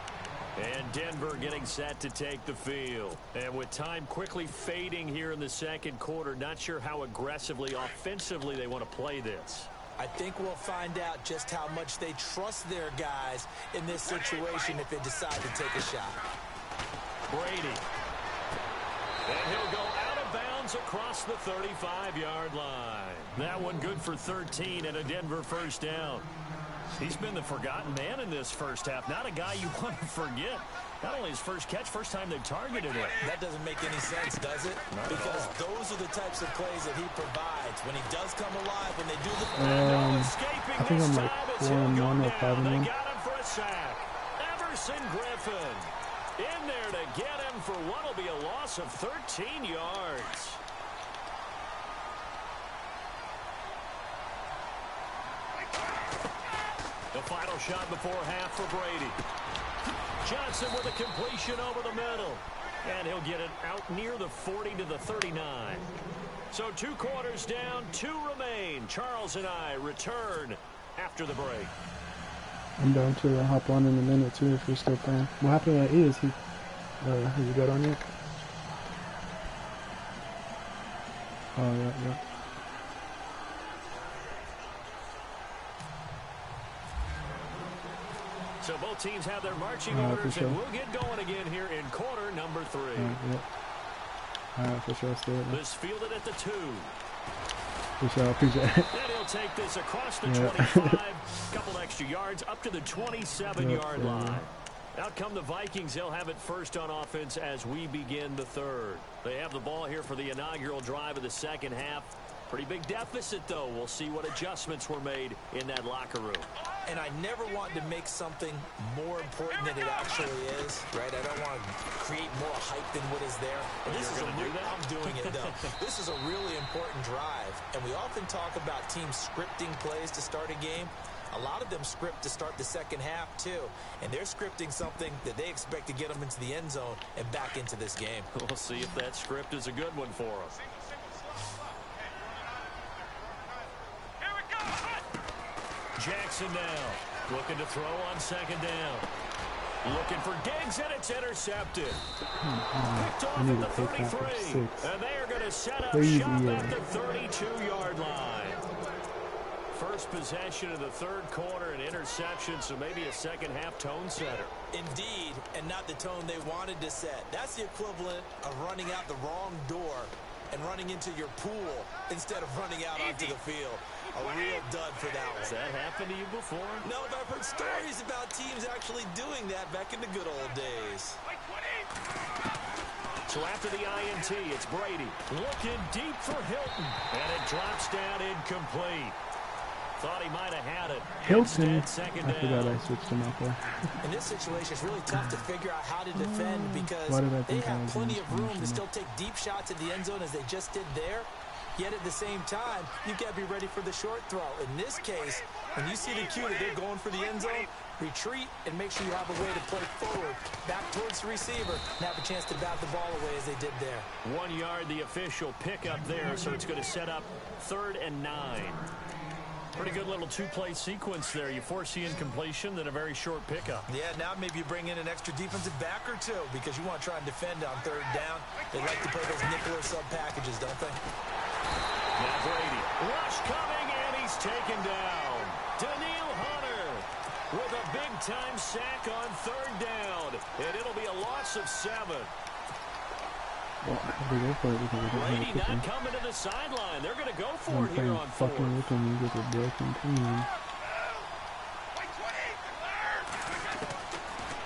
And Denver getting set to take the field. And with time quickly fading here in the second quarter, not sure how aggressively, offensively they want to play this. I think we'll find out just how much they trust their guys in this situation if they decide to take a shot. Brady. And he'll go out of bounds across the 35-yard line. That one good for 13 and a Denver first down. He's been the forgotten man in this first half. Not a guy you want to forget. Not only his first catch, first time they've targeted him. That doesn't make any sense, does it? Because those are the types of plays that he provides. When he does come alive, when they do the I think I'm like 4-1 or 5-1. They got him for a sack. Everson Griffin in there to get him for what will be a loss of 13 yards. The final shot before half for Brady. Johnson with a completion over the middle. And he'll get it out near the 40 to the 39. So 2 quarters down, 2 remain. Charles and I return after the break. I'm down to hop on in a minute too if you're still playing. What happened to E? Is he has he got on yet? Oh yeah. So both teams have their marching orders, and we'll get going again here in quarter number 3. For sure, stay with this fielded at the 2. For sure, I appreciate it. And he'll take this across the 25, couple extra yards, up to the 27-yard line. Out come the Vikings. They'll have it first on offense as we begin the 3rd. They have the ball here for the inaugural drive of the second half. Pretty big deficit, though. We'll see what adjustments were made in that locker room. And I never want to make something more important than it actually is, right? I don't want to create more hype than what is there. But this is I'm doing it, though. This is a really important drive. And we often talk about teams scripting plays to start a game. A lot of them script to start the second half, too. And they're scripting something that they expect to get them into the end zone and back into this game. We'll see if that script is a good one for them. Jackson now looking to throw on second down. Looking for Diggs, and it's intercepted. Picked off at the 33. And they are going to set up shop at the 32-yard line. First possession of the 3rd quarter, an interception, so maybe a second-half tone setter. Indeed, and not the tone they wanted to set. That's the equivalent of running out the wrong door and running into your pool instead of running out onto the field. A real dud for that one. Has that happened to you before? No, but I've heard stories about teams actually doing that back in the good old days. So after the INT, it's Brady looking deep for Hilton, and it drops down incomplete. Thought he might have had it. Hilton. Second I forgot I switched him out there. In this situation, it's really tough to figure out how to defend because they have plenty of room to still take deep shots at the end zone as they just did there. Yet at the same time, you've got to be ready for the short throw. In this case, when you see the cue that they're going for the end zone, retreat and make sure you have a way to play forward, back towards the receiver, and have a chance to bat the ball away as they did there. 1 yard, the official pickup there, so it's going to set up 3rd and 9. Pretty good little 2-play sequence there. You force the incompletion, then a very short pickup. Yeah, now maybe you bring in an extra defensive back or 2 because you want to try and defend on 3rd down. They like to play those nickel or sub packages, don't they? Now Brady, rush coming, and he's taken down. Daniil Hunter with a big-time sack on 3rd down, and it'll be a loss of 7. Well, I have to go for it because I don't have Brady a kicker. not coming to the sideline. They're going to go for I'm it here playing on fucking fourth. with him with a broken team.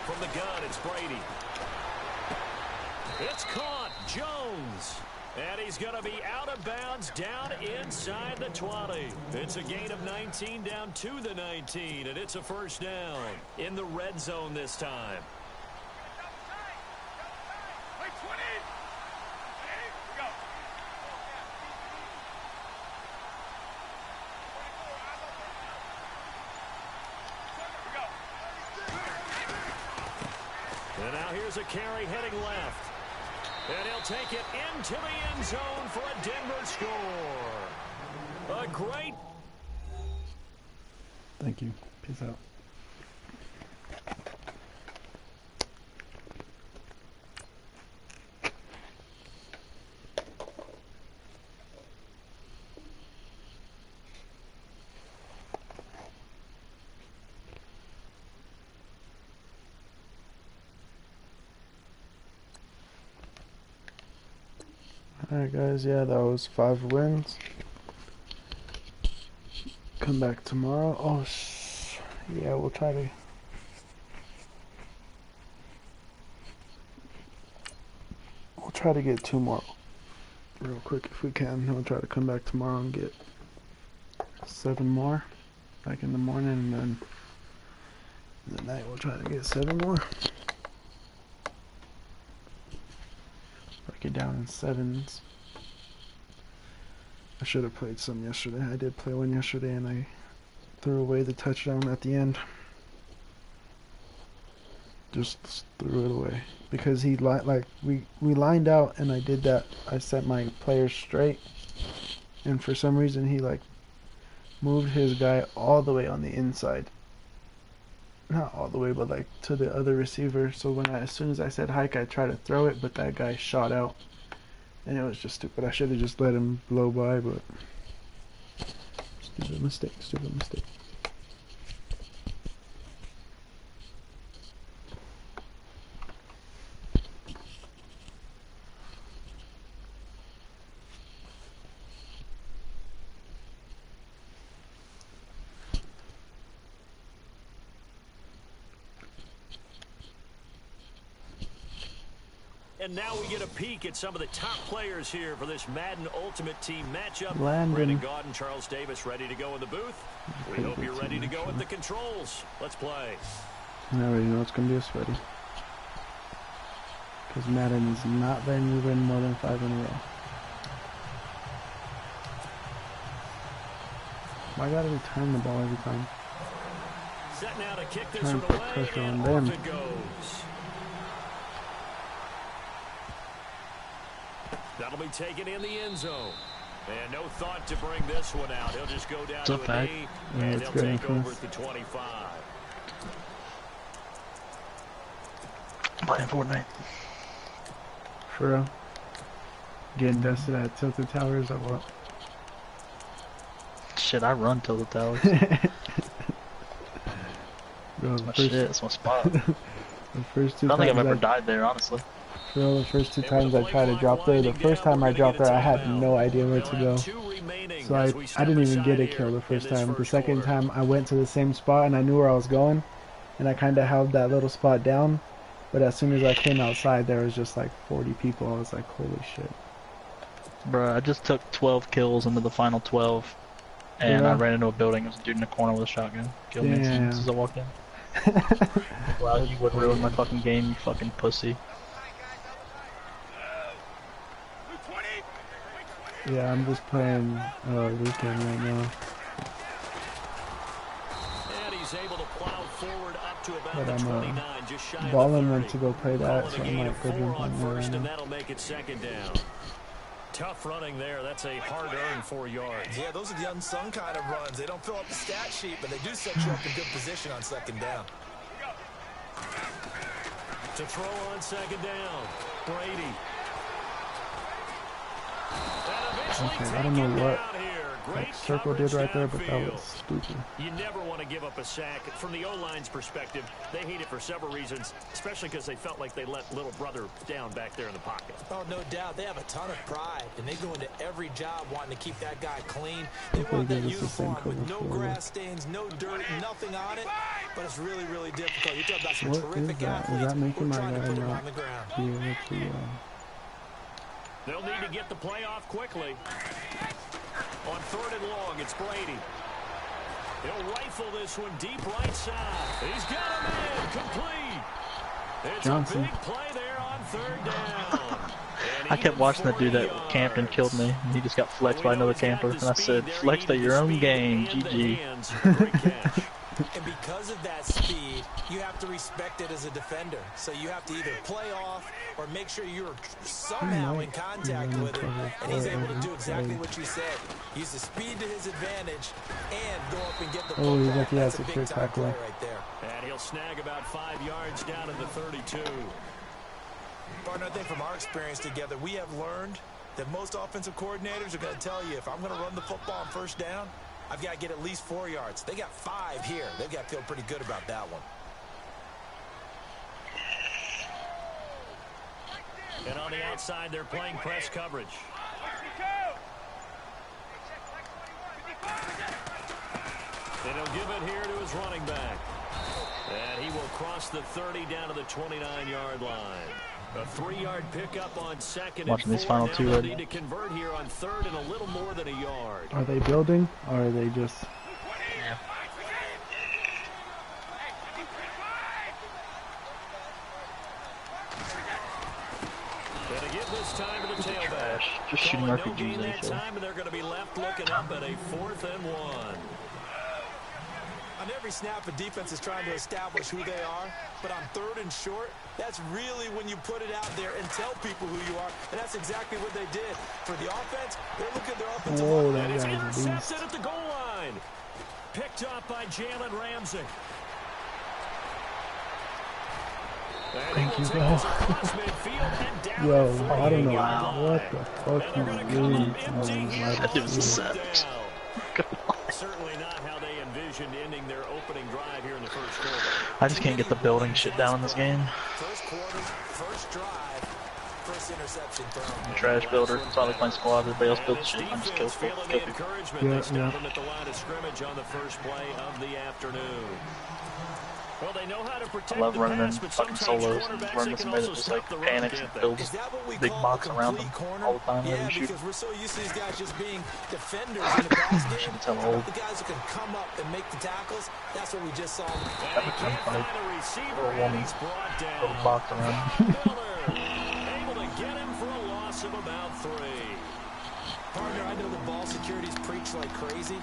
From the gun, it's Brady. It's caught. Jones. And he's going to be out of bounds down inside the 20. It's a gain of 19 down to the 19, and it's a first down in the red zone this time. And now here's a carry heading left. And he'll take it into the end zone for a Denver score. A great. Thank you. Peace out. Alright guys, yeah, that was 5 wins. Come back tomorrow. Oh, yeah, we'll try to get 2 more real quick if we can. We'll try to come back tomorrow and get 7 more, like in the morning, and then in the night we'll try to get 7 more. Break it down in 7s. I should have played some yesterday. I did play one yesterday and I threw away the touchdown at the end. Just threw it away because he we lined out and I did that. I set my players straight, and for some reason he moved his guy all the way on the inside. Not all the way, but like to the other receiver. So as soon as I said hike, I tried to throw it, but that guy shot out, and it was just stupid. I should have just let him blow by, but stupid mistake. Stupid mistake. And now we get a peek at some of the top players here for this Madden Ultimate Team matchup. Landon. Brandon Gaudin, Charles Davis ready to go in the booth. We hope you're ready to go at the controls. Let's play. I already know it's going to be a sweaty. Because Madden is not letting you win more than 5 in a row. Why gotta return the ball every time? Set now to kick this Try and one put away, pressure and on off them. it goes. That'll be taken in the end zone. And no thought to bring this one out. He'll just go down to a knee, and he'll take over at the 25. Playing Fortnite. For real? Get invested at Tilted Towers or what? Shit, I run Tilted Towers. Bro, That's my shit. That's my spot. the first 2 I don't think times I've ever died there, honestly. For real, the first 2 times I tried to drop there, the first time I dropped there, I had no idea where to go. So I didn't even get a kill the first time. The second time, I went to the same spot and I knew where I was going, and I kind of held that little spot down. But as soon as I came outside, there was just like 40 people. I was like, holy shit. Bruh, I just took 12 kills into the final 12, and Yeah. I ran into a building. There was a dude in the corner with a shotgun. Killed me Damn. as I walked in. Wow, you would ruin my fucking game, you fucking pussy. Yeah, I'm just playing weekend right now. And he's able to plow forward up to about But the I'm 29, just shy of balling the 30. went to go play that, Calling so a I gain might of go 4 jump on on there right first, and now. that'll make it second down. Tough running there. That's a hard-earned 4 yards. Yeah, those are the unsung kind of runs. They don't fill up the stat sheet, but they do set you up in good position on second down. To throw on second down, Brady. And eventually Okay, I don't know taken what down here. Great circle did right there, but that downfield. was stupid. You never want to give up a sack. From the O-line's perspective, they hate it for several reasons, especially because they felt like they let little brother down back there in the pocket. Oh, no doubt. They have a ton of pride, and they go into every job wanting to keep that guy clean. They want that uniform with no grass stains, no dirt, nothing on it, but it's really, really difficult. You're talking about some terrific athletes. Is that making my trying to guy put him not on the ground. be able to, They'll need to get the play off quickly. On 3rd and long, it's Brady. He'll rifle this one deep right side. He's got him in, complete. It's Johnson. a big play there on 3rd down. I kept watching that dude that camped and killed me. And he just got flexed by another camper. And I said, flexed at your own game, GG. Great catch. And because of that speed, you have to respect it as a defender. So you have to either play off or make sure you're somehow in contact with him. And he's able to do exactly what you said. Use the speed to his advantage and go up and get the football. That's a big-time play right there. And he'll snag about 5 yards down in the 32. Partner, I think from our experience together, we have learned that most offensive coordinators are going to tell you, if I'm going to run the football on 1st down, I've got to get at least 4 yards. They got 5 here. They've got to feel pretty good about that one. And on the outside, they're playing press coverage. And he'll give it here to his running back. And he will cross the 30 down to the 29-yard line. A 3-yard pickup on 2nd Watching and these 4. final Now two they'll right need to convert here on 3rd and a little more than a yard. are they building or are they just? Yeah. And to give this time to the tailback. Just shooting Calling RPGs no gain that so. time, and they're going to be left looking up at a 4th and 1. On every snap, a defense is trying to establish who they are, but on 3rd and short, that's really when you put it out there and tell people who you are, and that's exactly what they did. For the offense, they're looking at their offensive Whoa, line. that And it's guy's a beast. intercepted at the goal line. Picked up by Jalen Ramsey. Thank you, bro. Yo, I don't know what the fuck he's doing. That dude was a savage. Certainly not how they envisioned ending their opening drive here in the 1st quarter. I just can't get the building shit down in this game. 1st quarter, 1st drive, 1st interception thrown. Trash builder. Finally playing squad. Everybody else builds shit. I'm just kill Feeling the people. encouragement. They stopped them at the line of scrimmage on the 1st play of the afternoon. Well, they know how to protect I love the running in pass, but fucking sometimes solos. quarterbacks, Running they can somebody also that just stop like the run, panics can't and they? builds Is that what we big call box a around them complete corner? all the time. Yeah, Shoot. because we're so used to these guys just being defenders in the pass game. It's how old. The guys who can come up and make the tackles, that's what we just saw. And he can't find a receiver, Little and woman. he's brought Little down. box around. Miller able to get him for a loss of about 3. Partner, I know the ball security's preached like crazy,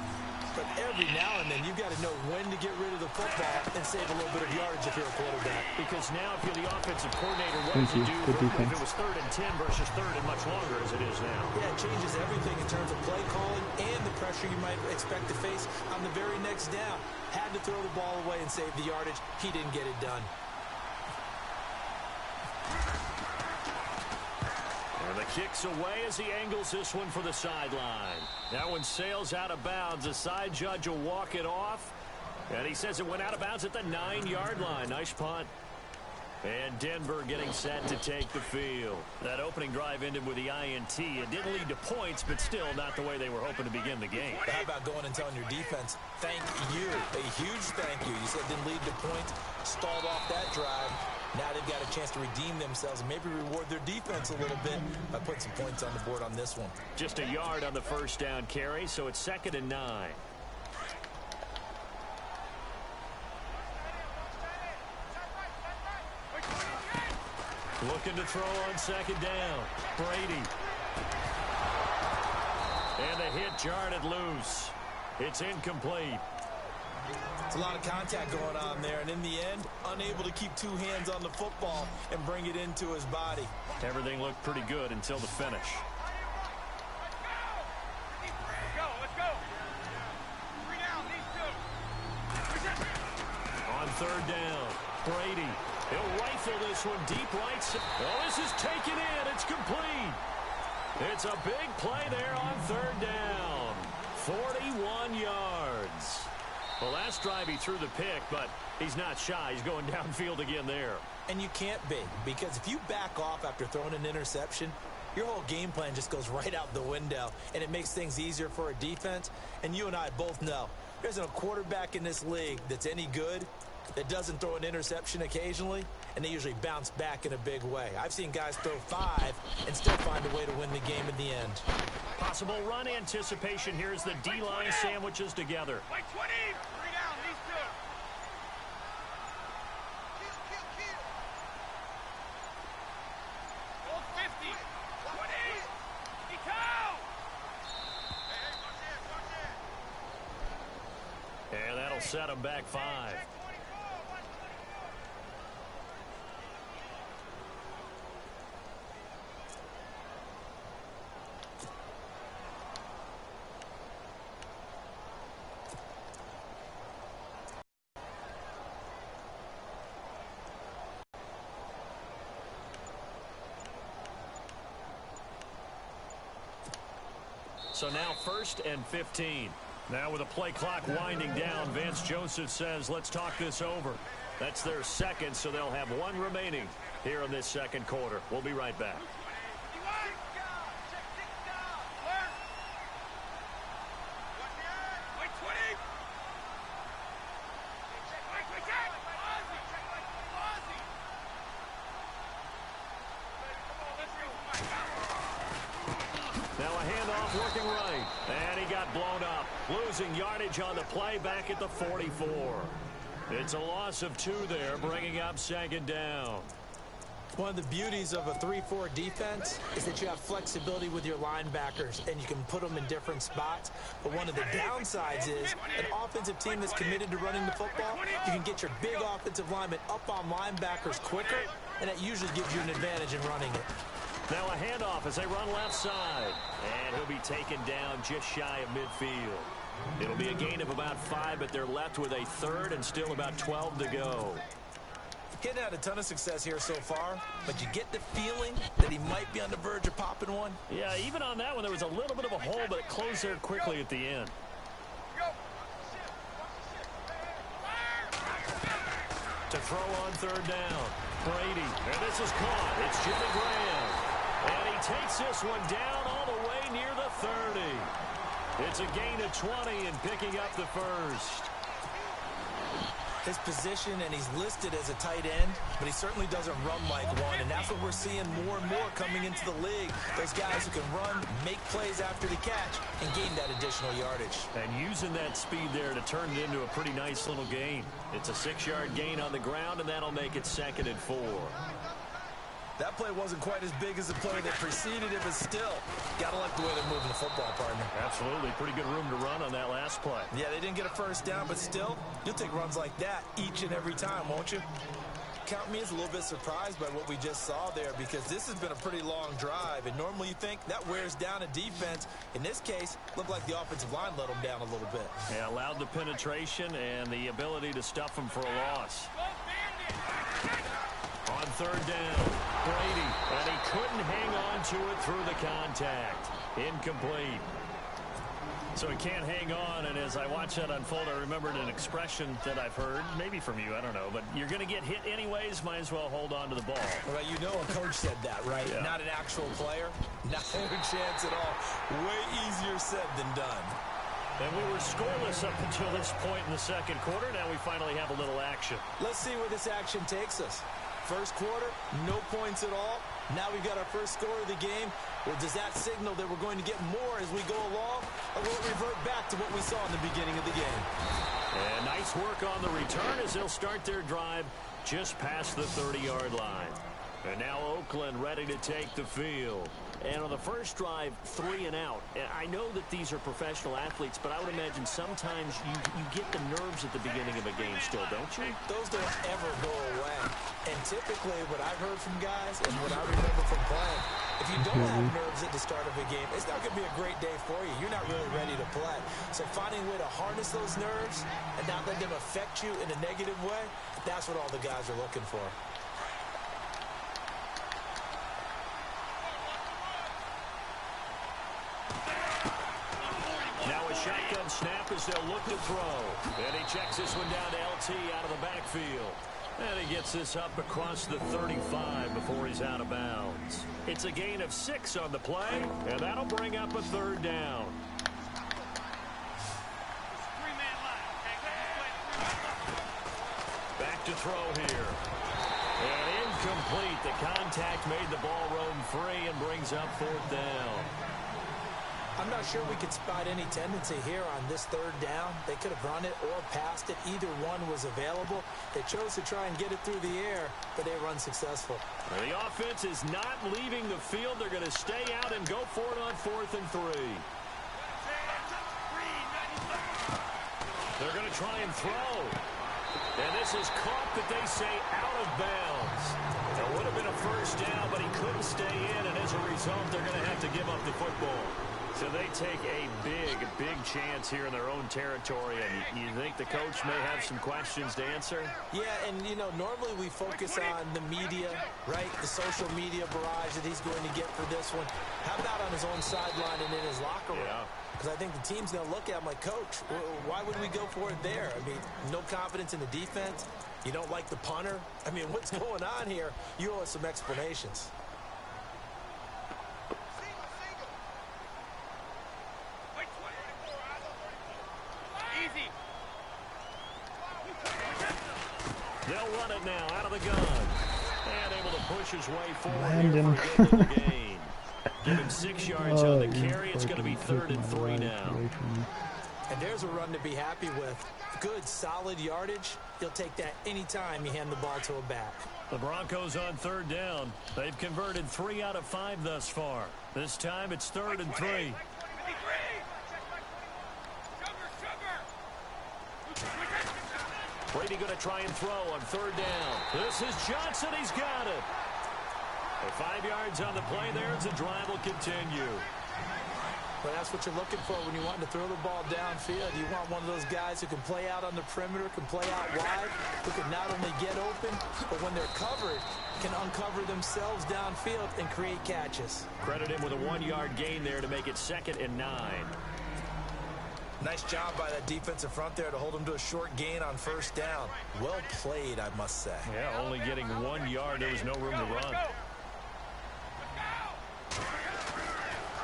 but every now and then you've got to know when to get rid of the football and save a little bit of yardage if you're a quarterback. Because now if you're the offensive coordinator, what Thank does it you. do Good if defense. it was 3rd and 10 versus 3rd and much longer as it is now? Yeah, it changes everything in terms of play calling and the pressure you might expect to face on the very next down. Had to throw the ball away and save the yardage. He didn't get it done. And the kick's away as he angles this one for the sideline. That one sails out of bounds. The side judge will walk it off. And he says it went out of bounds at the 9-yard line. Nice punt. And Denver getting set to take the field. That opening drive ended with the INT. It didn't lead to points, but still not the way they were hoping to begin the game. But how about going and telling your defense, thank you, a huge thank you. You said it didn't lead to points, stalled off that drive. Now they've got a chance to redeem themselves and maybe reward their defense a little bit by putting some points on the board on this one. Just a yard on the 1st down carry, so it's 2nd and 9. Looking to throw on 2nd down. Brady. And the hit jarred it loose. It's incomplete. It's a lot of contact going on there, and in the end, unable to keep 2 hands on the football and bring it into his body. Everything looked pretty good until the finish. On 3rd down, Brady. He'll rifle this one deep right side. Oh, this is taken in. It's complete. It's a big play there on 3rd down. 41 yards. The last drive he threw the pick, but he's not shy. He's going downfield again there. And you can't be, because if you back off after throwing an interception, your whole game plan just goes right out the window, and it makes things easier for a defense. And you and I both know there isn't a quarterback in this league that's any good that doesn't throw an interception occasionally, and they usually bounce back in a big way. I've seen guys throw 5 and still find a way to win the game in the end. Possible run anticipation here as the D-line sandwiches together. And that'll set him back 5. So now 1st and 15. Now with the play clock winding down, Vance Joseph says, let's talk this over. That's their second, so they'll have 1 remaining here in this second quarter. We'll be right back. Now a handoff working right. And he got blown up. Losing yardage on the play back at the 44. It's a loss of 2 there, bringing up 2nd down. One of the beauties of a 3-4 defense is that you have flexibility with your linebackers, and you can put them in different spots. But one of the downsides is an offensive team that's committed to running the football, you can get your big offensive linemen up on linebackers quicker, and that usually gives you an advantage in running it. Now a handoff as they run left side. And he'll be taken down just shy of midfield. It'll be a gain of about 5, but they're left with a 3rd and still about 12 to go. Hitting had a ton of success here so far, but you get the feeling that he might be on the verge of popping one. Yeah, even on that one, there was a little bit of a hole, but it closed there quickly at the end. To throw on 3rd down. Brady, and this is caught. It's Jimmy Graham. And he takes this one down all the way near the 30. It's a gain of 20 and picking up the 1st. His position, and he's listed as a tight end, but he certainly doesn't run like one, and that's what we're seeing more and more coming into the league. Those guys who can run, make plays after the catch, and gain that additional yardage. And using that speed there to turn it into a pretty nice little gain. It's a 6-yard gain on the ground, and that'll make it 2nd and 4. That play wasn't quite as big as the play that preceded it, but still, gotta like the way they're moving the football, partner. Absolutely. Pretty good room to run on that last play. Yeah, they didn't get a 1st down, but still, you'll take runs like that each and every time, won't you? Count me as a little bit surprised by what we just saw there, because this has been a pretty long drive, and normally you think that wears down a defense. In this case, looked like the offensive line let them down a little bit. Yeah, allowed the penetration and the ability to stuff them for a loss. On 3rd down, Brady, and he couldn't hang on to it through the contact. Incomplete. So he can't hang on, and as I watch that unfold, I remembered an expression that I've heard, maybe from you, I don't know, but you're going to get hit anyways, might as well hold on to the ball. Well, you know a coach said that, right? Yeah. Not an actual player. Not a chance at all. Way easier said than done. And we were scoreless up until this point in the second quarter. Now we finally have a little action. Let's see where this action takes us. First quarter, no points at all. Now we've got our first score of the game. Well, does that signal that we're going to get more as we go along, or will it revert back to what we saw in the beginning of the game? And nice work on the return as they'll start their drive just past the 30-yard line. And now Oakland ready to take the field. And on the first drive, 3 and out. And I know that these are professional athletes, but I would imagine sometimes you get the nerves at the beginning of a game still, don't you? Those don't ever go away. And typically what I've heard from guys and what I remember from playing, if you don't have nerves at the start of a game, it's not going to be a great day for you. You're not really ready to play. So finding a way to harness those nerves and not let them affect you in a negative way, that's what all the guys are looking for. shotgun snap as they'll look to throw. And he checks this one down to LT out of the backfield. And he gets this up across the 35 before he's out of bounds. It's a gain of 6 on the play, and that'll bring up a 3rd down. Back to throw here. And incomplete. The contact made the ball roam free and brings up 4th down. I'm not sure we could spot any tendency here on this 3rd down. They could have run it or passed it. Either one was available. They chose to try and get it through the air, but they were unsuccessful. Well, the offense is not leaving the field. They're going to stay out and go for it on 4th and 3. They're going to try and throw. And this is caught, that they say, out of bounds. It would have been a 1st down, but he couldn't stay in, and as a result, they're going to have to give up the football. So they take a big chance here in their own territory, and you think the coach may have some questions to answer? Yeah, and, you know, normally we focus on the media, right, the social media barrage that he's going to get for this one. How about on his own sideline and in his locker room? Because I think the team's going to look at him like, Coach, why would we go for it there? I mean, no confidence in the defense. You don't like the punter. I mean, what's going on here? You owe us some explanations. They'll run it now out of the gun. And able to push his way forward Landon. here for a good little gain. Give him 6 yards on the carry. It's going to be 3rd and 3 now. And there's a run to be happy with. Good, solid yardage. He'll take that anytime you hand the ball to a back. The Broncos on 3rd down. They've converted 3 out of 5 thus far. This time it's 3rd and 3. Brady going to try and throw on 3rd down. This is Johnson. He's got it. 5 yards on the play there as the drive will continue. Well, that's what you're looking for when you want to throw the ball downfield. You want one of those guys who can play out on the perimeter, can play out wide, who can not only get open, but when they're covered, can uncover themselves downfield and create catches. Credit him with a 1-yard gain there to make it 2nd and 9. Nice job by that defensive front there to hold him to a short gain on 1st down. Well played, I must say. Yeah, only getting 1 yard. There was no room to run.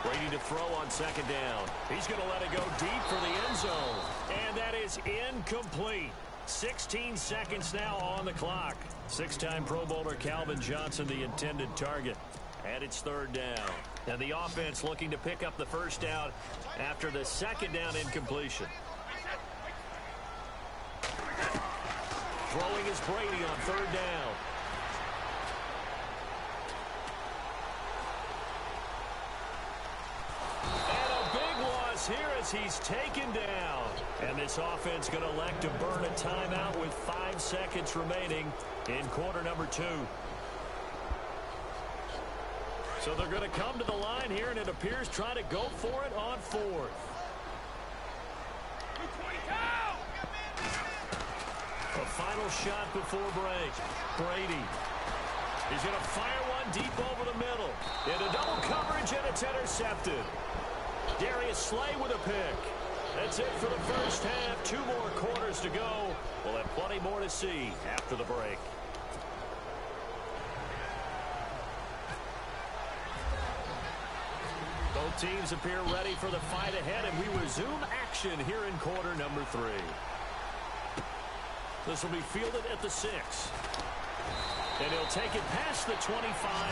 Brady to throw on 2nd down. He's going to let it go deep for the end zone. And that is incomplete. 16 seconds now on the clock. 6-time Pro Bowler Calvin Johnson, the intended target. And it's 3rd down. And the offense looking to pick up the 1st down after the 2nd down incompletion. Throwing is Brady on 3rd down. And a big loss here as he's taken down. And this offense going to elect to burn a timeout with 5 seconds remaining in quarter number 2. So they're going to come to the line here, and it appears trying to go for it on 4th. A final shot before break. Brady. He's going to fire one deep over the middle. Into double coverage, and it's intercepted. Darius Slay with a pick. That's it for the 1st half. 2 more quarters to go. We'll have plenty more to see after the break. Both teams appear ready for the fight ahead, and we resume action here in quarter number 3. This will be fielded at the 6. And he'll take it past the 25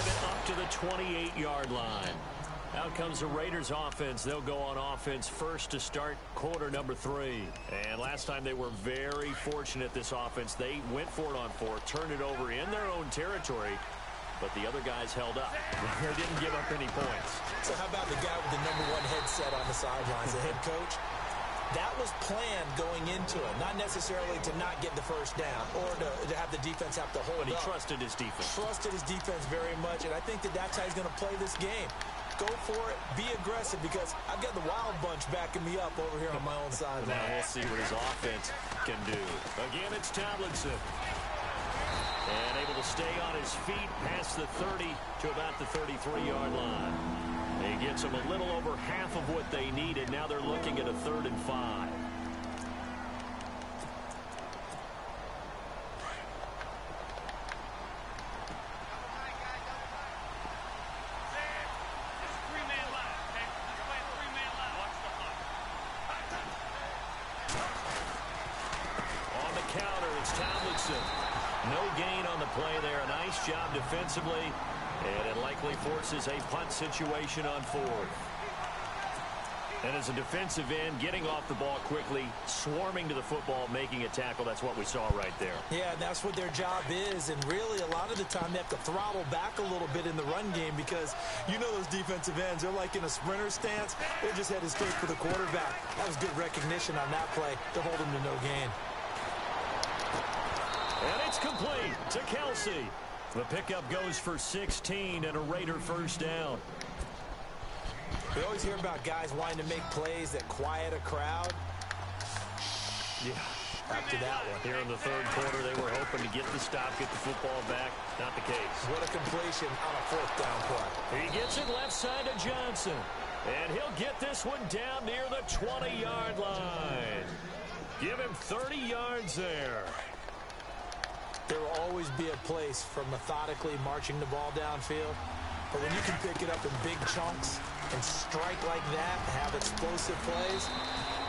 and up to the 28-yard line. Out comes the Raiders offense. They'll go on offense first to start quarter number 3. And last time they were very fortunate, this offense. They went for it on 4, turned it over in their own territory. But the other guys held up. They didn't give up any points. So how about the guy with the #1 headset on the sidelines, the head coach? That was planned going into it. Not necessarily to not get the 1st down or to have the defense have to hold But he up. trusted his defense. Trusted his defense very much, and I think that's how he's going to play this game. Go for it. Be aggressive, because I've got the Wild Bunch backing me up over here on my own sideline. Now we'll see what his offense can do. Again, it's Tomlinson. And able to stay on his feet past the 30 to about the 33-yard line. He gets gets them a little over half of what they needed. Now they're looking at a 3rd and 5. No gain on the play there. A nice job defensively, and it likely forces a punt situation on 4th. And as a defensive end, getting off the ball quickly, swarming to the football, making a tackle, that's what we saw right there. Yeah, that's what their job is, and really a lot of the time they have to throttle back a little bit in the run game because you know those defensive ends, they're like in a sprinter stance. They're just headed straight for the quarterback. That was good recognition on that play to hold him to no gain. And it's complete to Kelsey. The pickup goes for 16 and a Raider 1st down. We always hear about guys wanting to make plays that quiet a crowd. Yeah, after that one. Here in the 3rd quarter, they were hoping to get the stop, get the football back. Not the case. What a completion on a 4th down play. He gets it left side to Johnson. And he'll get this one down near the 20-yard line. Give him 30 yards there. There will always be a place for methodically marching the ball downfield. But when you can pick it up in big chunks and strike like that and have explosive plays,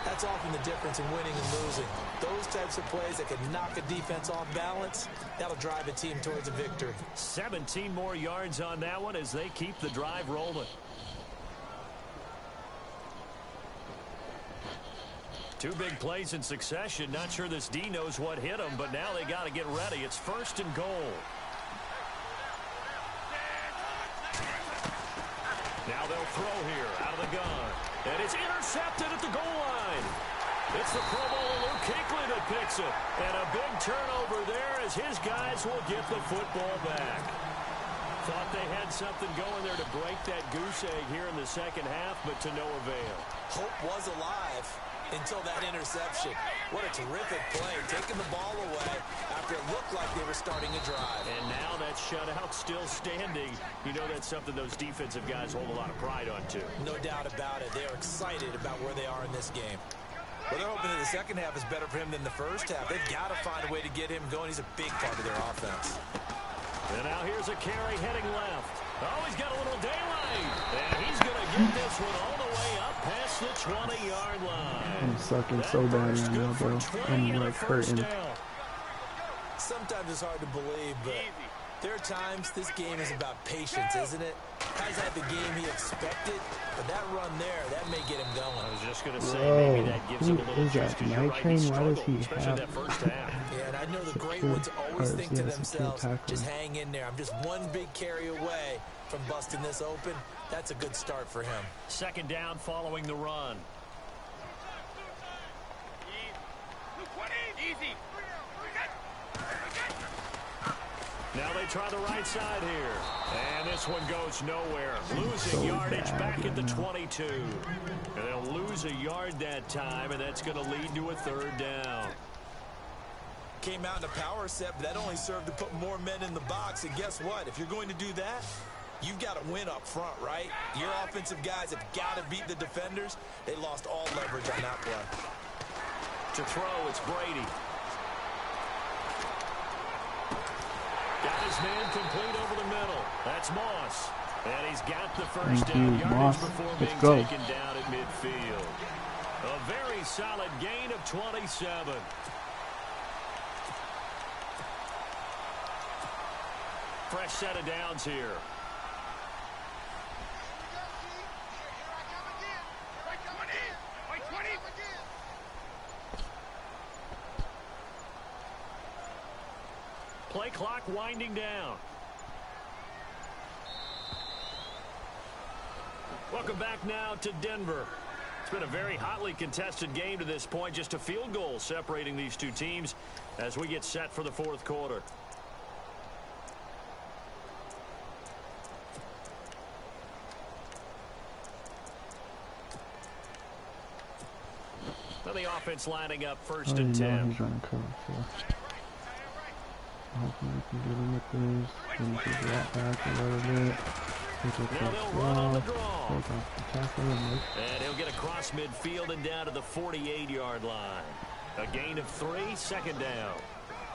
that's often the difference in winning and losing. Those types of plays that can knock a defense off balance, that'll drive a team towards a victory. 17 more yards on that one as they keep the drive rolling. Two big plays in succession. Not sure this D knows what hit him, but now they got to get ready. It's 1st and goal. Now they'll throw here out of the gun. And it's intercepted at the goal line. It's the Pro Bowler Luke Kuechly that picks it. And a big turnover there as his guys will get the football back. Thought they had something going there to break that goose egg here in the 2nd half, but to no avail. Hope was alive until that interception. What a terrific play, taking the ball away after it looked like they were starting a drive. And now that shutout still standing. You know that's something those defensive guys hold a lot of pride on, too. No doubt about it. They are excited about where they are in this game. Well, they're hoping that the 2nd half is better for him than the 1st half. They've got to find a way to get him going. He's a big part of their offense. And now here's a carry heading left. Oh, he's got a little daylight. And he's going to get this one all the way up past the 20-yard line. I'm sucking so bad right now, bro. I'm like hurting. Sometimes it's hard to believe, but there are times this game is about patience, isn't it? Has had the game he expected, but that run there, that may get him going. I was just going to say, maybe that gives him a little juice. Because you're right, he struggled, especially that 1st half. Yeah, and I know the great ones always think to themselves, just hang in there. I'm just one big carry away from busting this open. That's a good start for him. 2nd down following the run. Easy. Now they try the right side here. And this one goes nowhere. Losing yardage back at the 22. And they'll lose a yard that time, and that's going to lead to a 3rd down. Came out in a power set, but that only served to put more men in the box. And guess what? If you're going to do that, you've got to win up front, right? Your offensive guys have got to beat the defenders. They lost all leverage on that play. To throw, it's Brady. Got his man complete over the middle. That's Moss. And he's got the 1st down yardage before being taken down at midfield. A very solid gain of 27. Fresh set of downs here. Play clock winding down. Welcome back now to Denver. It's been a very hotly contested game to this point. Just a field goal separating these two teams as we get set for the 4th quarter. Now the offense lining up 1st and 10. He's running cover 4. Hopefully we can get him with this. Then we can drop back a little bit. Now they'll run on the draw. And he'll get across midfield and down to the 48-yard line. A gain of 3, second down.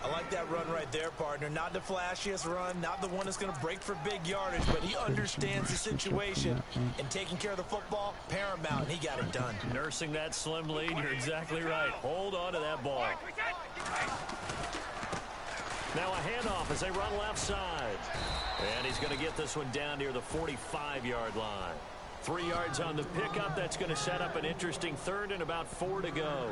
I like that run right there, partner. Not the flashiest run, not the one that's going to break for big yardage, but he understands the situation, and taking care of the football, paramount, and he got it done. Nursing that slim lead, you're exactly right. Hold on to that ball. Now a handoff as they run left side. And he's going to get this one down near the 45-yard line. 3 yards on the pickup. That's going to set up an interesting third and about 4 to go.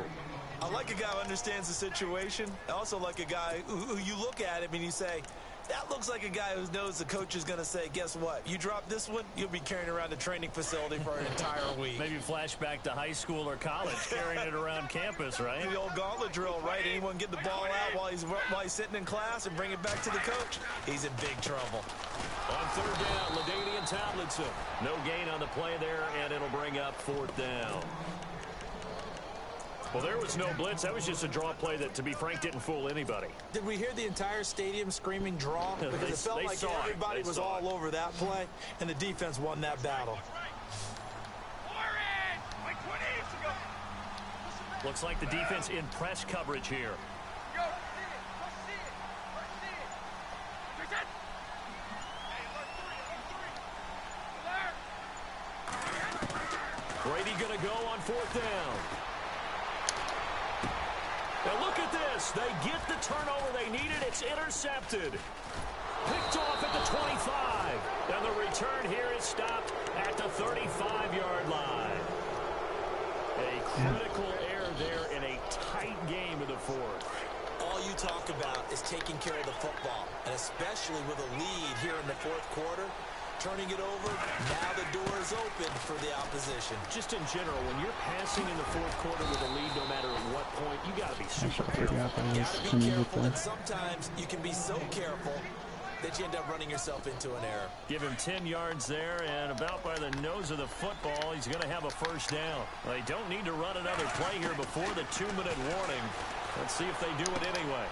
I like a guy who understands the situation. I also like a guy who you look at him and you say, that looks like a guy who knows the coach is going to say, guess what? You drop this one, you'll be carrying around the training facility for an entire week. Maybe flashback to high school or college, carrying it around campus, right? The old gauntlet drill, right? Anyone get the ball out while he's sitting in class and bring it back to the coach? He's in big trouble. On third down, LaDainian Tomlinson. No gain on the play there, and it'll bring up 4th down. Well, there was no blitz. That was just a draw play that, to be frank, didn't fool anybody. Did we hear the entire stadium screaming draw? Because it felt like everybody was all over that play, and the defense won that battle. Looks like the defense in press coverage here. Brady going to go on 4th down. Now look at this. They get the turnover they needed. It's intercepted. Picked off at the 25. And the return here is stopped at the 35-yard line. A critical error there in a tight game in the 4th. All you talk about is taking care of the football, and especially with a lead here in the 4th quarter. Turning it over, now the door is open for the opposition. Just in general, when you're passing in the 4th quarter with a lead, no matter at what point, you got to be super careful. Got to be careful, and sometimes you can be so careful that you end up running yourself into an error. Give him 10 yards there, and about by the nose of the football, he's going to have a first down. Well, they don't need to run another play here before the 2-minute warning. Let's see if they do it anyway.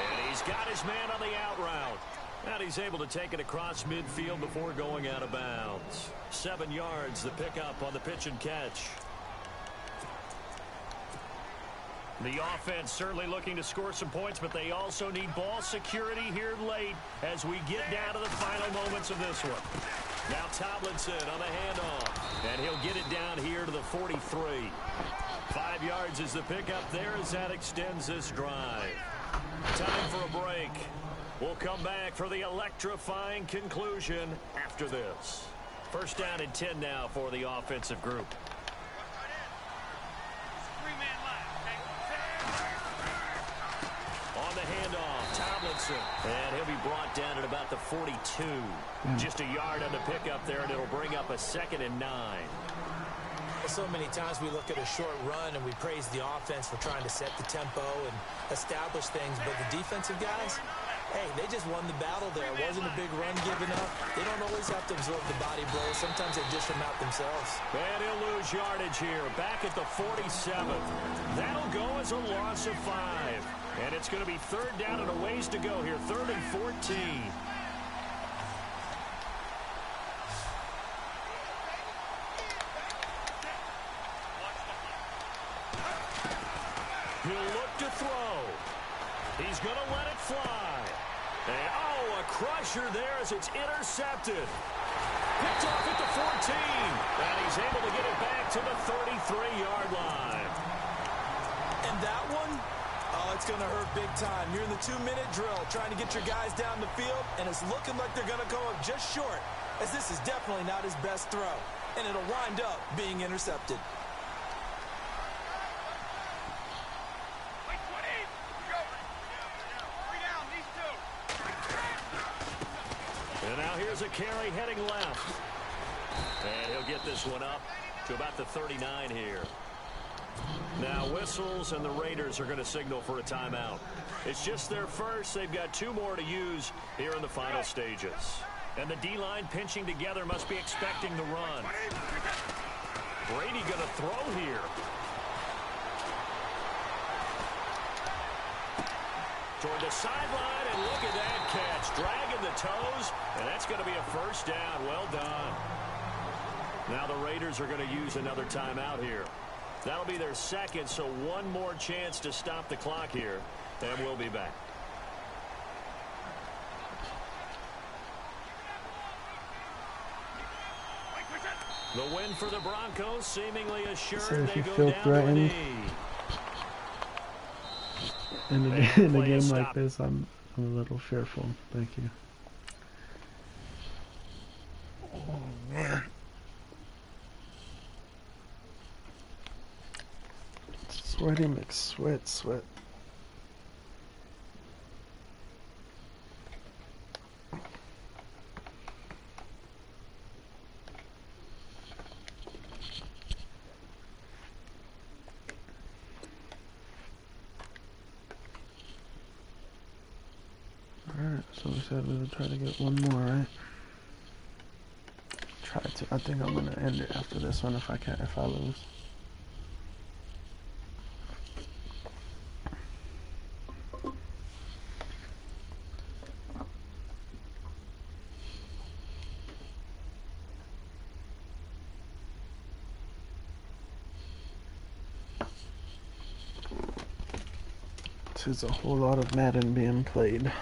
And he's got his man on the out route. And he's able to take it across midfield before going out of bounds. 7 yards, the pickup on the pitch and catch. The offense certainly looking to score some points, but they also need ball security here late as we get down to the final moments of this one. Now Tomlinson on the handoff, and he'll get it down here to the 43. 5 yards is the pickup there as that extends this drive. Time for a break. We'll come back for the electrifying conclusion after this. First down and 10 now for the offensive group. On the handoff, Tomlinson. And he'll be brought down at about the 42. Just a yard on the pickup there, and it'll bring up a 2nd and 9. So many times we look at a short run and we praise the offense for trying to set the tempo and establish things, but the defensive guys, hey, they just won the battle there. It wasn't a big run given up. They don't always have to absorb the body blows. Sometimes they dish them out themselves. And he'll lose yardage here, back at the 47. That'll go as a loss of 5. And it's going to be 3rd down and a ways to go here, 3rd and 14. He'll look to throw. He's going to let it fly. And, oh, a crusher there as it's intercepted. Picked off at the 14. And he's able to get it back to the 33-yard line. And that one, oh, it's going to hurt big time. You're in the 2-minute drill trying to get your guys down the field, and it's looking like they're going to go up just short, as this is definitely not his best throw. And it'll wind up being intercepted. And now here's a carry heading left. And he'll get this one up to about the 39 here. Now whistles, and the Raiders are going to signal for a timeout. It's just their first. They've got 2 more to use here in the final stages. And the D-line pinching together must be expecting the run. Brady going to throw here. Toward the sideline, and look at that catch. Dragging the toes, and that's going to be a first down. Well done. Now the Raiders are going to use another timeout here. That'll be their second, so one more chance to stop the clock here, and we'll be back. The win for the Broncos seemingly assured they go down to a knee. In a game like this, I'm a little fearful. Thank you. Oh man. Sweaty McSweat. Alright, so we said we would try to get one more, right? Try to. I think I'm gonna end it after this one if I lose. This is a whole lot of Madden being played.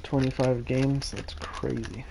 25 games, that's crazy.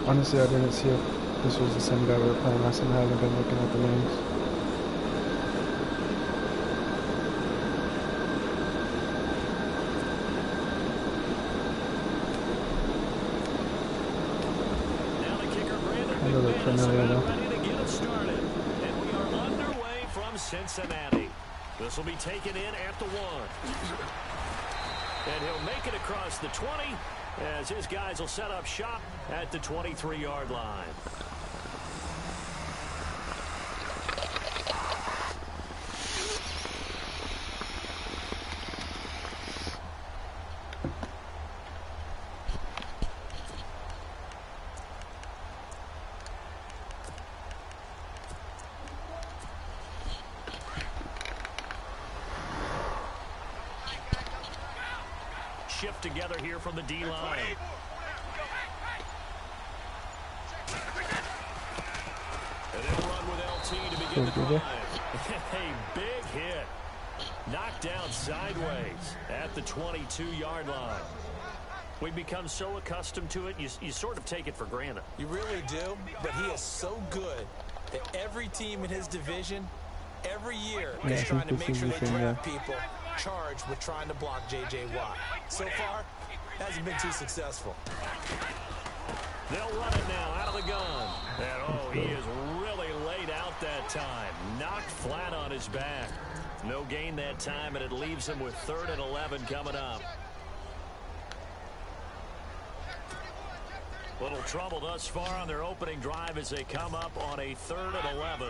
Honestly, I didn't see if this was the same guy we were playing last time. I haven't been looking at the names. Now the kicker, I look familiar though. ready to get us started. And we are underway from Cincinnati. This will be taken in at the 1. And he'll make it across the 20. As his guys will set up shop at the 23-yard line. Shift together here from the D-line. And they'll run with LT to begin the drive. A big hit. Knocked down sideways at the 22-yard line. We've become so accustomed to it, you sort of take it for granted. You really do, but he is so good that every team in his division, every year, is trying to make sure they draft people charged with trying to block J.J. Watt. So far, hasn't been too successful. They'll run it now out of the gun. And, oh, he is really laid out that time. Knocked flat on his back. No gain that time, and it leaves him with 3rd and 11 coming up. Little trouble thus far on their opening drive as they come up on a 3rd and 11.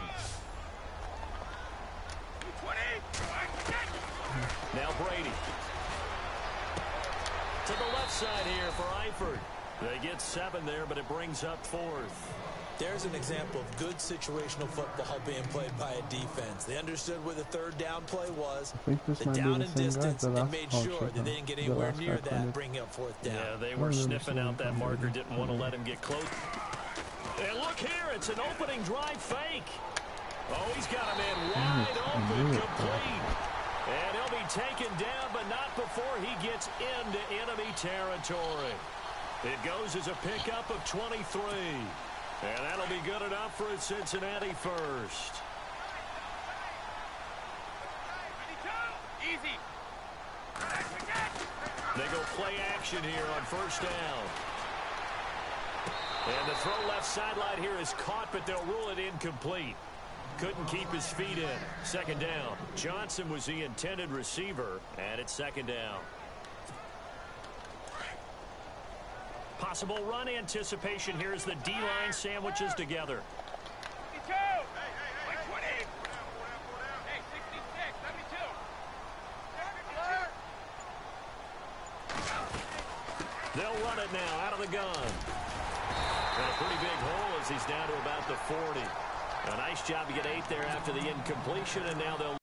Now Brady. To the left side here for Eifert. They get 7 there, but it brings up 4th. There's an example of good situational football being played by a defense. They understood where the 3rd down play was, the down and distance, and made sure that they didn't get anywhere near that, bringing up 4th down. Yeah, they were sniffing out that marker, didn't want to let him get close. And look here, it's an opening drive fake. Oh, he's got him in wide open, complete. And he'll be taken down, but not before he gets into enemy territory. It goes as a pickup of 23. And that'll be good enough for a Cincinnati first. Easy. They go play action here on 1st down. And the throw left sideline here is caught, but they'll rule it incomplete. couldn't keep his feet in. Second down. Johnson was the intended receiver, and it's second down. Possible run anticipation. Here's the D-line sandwiches together. They'll run it now out of the gun. And a pretty big hole as he's down to about the 40. A nice job to get 8 there after the incompletion, and now they'll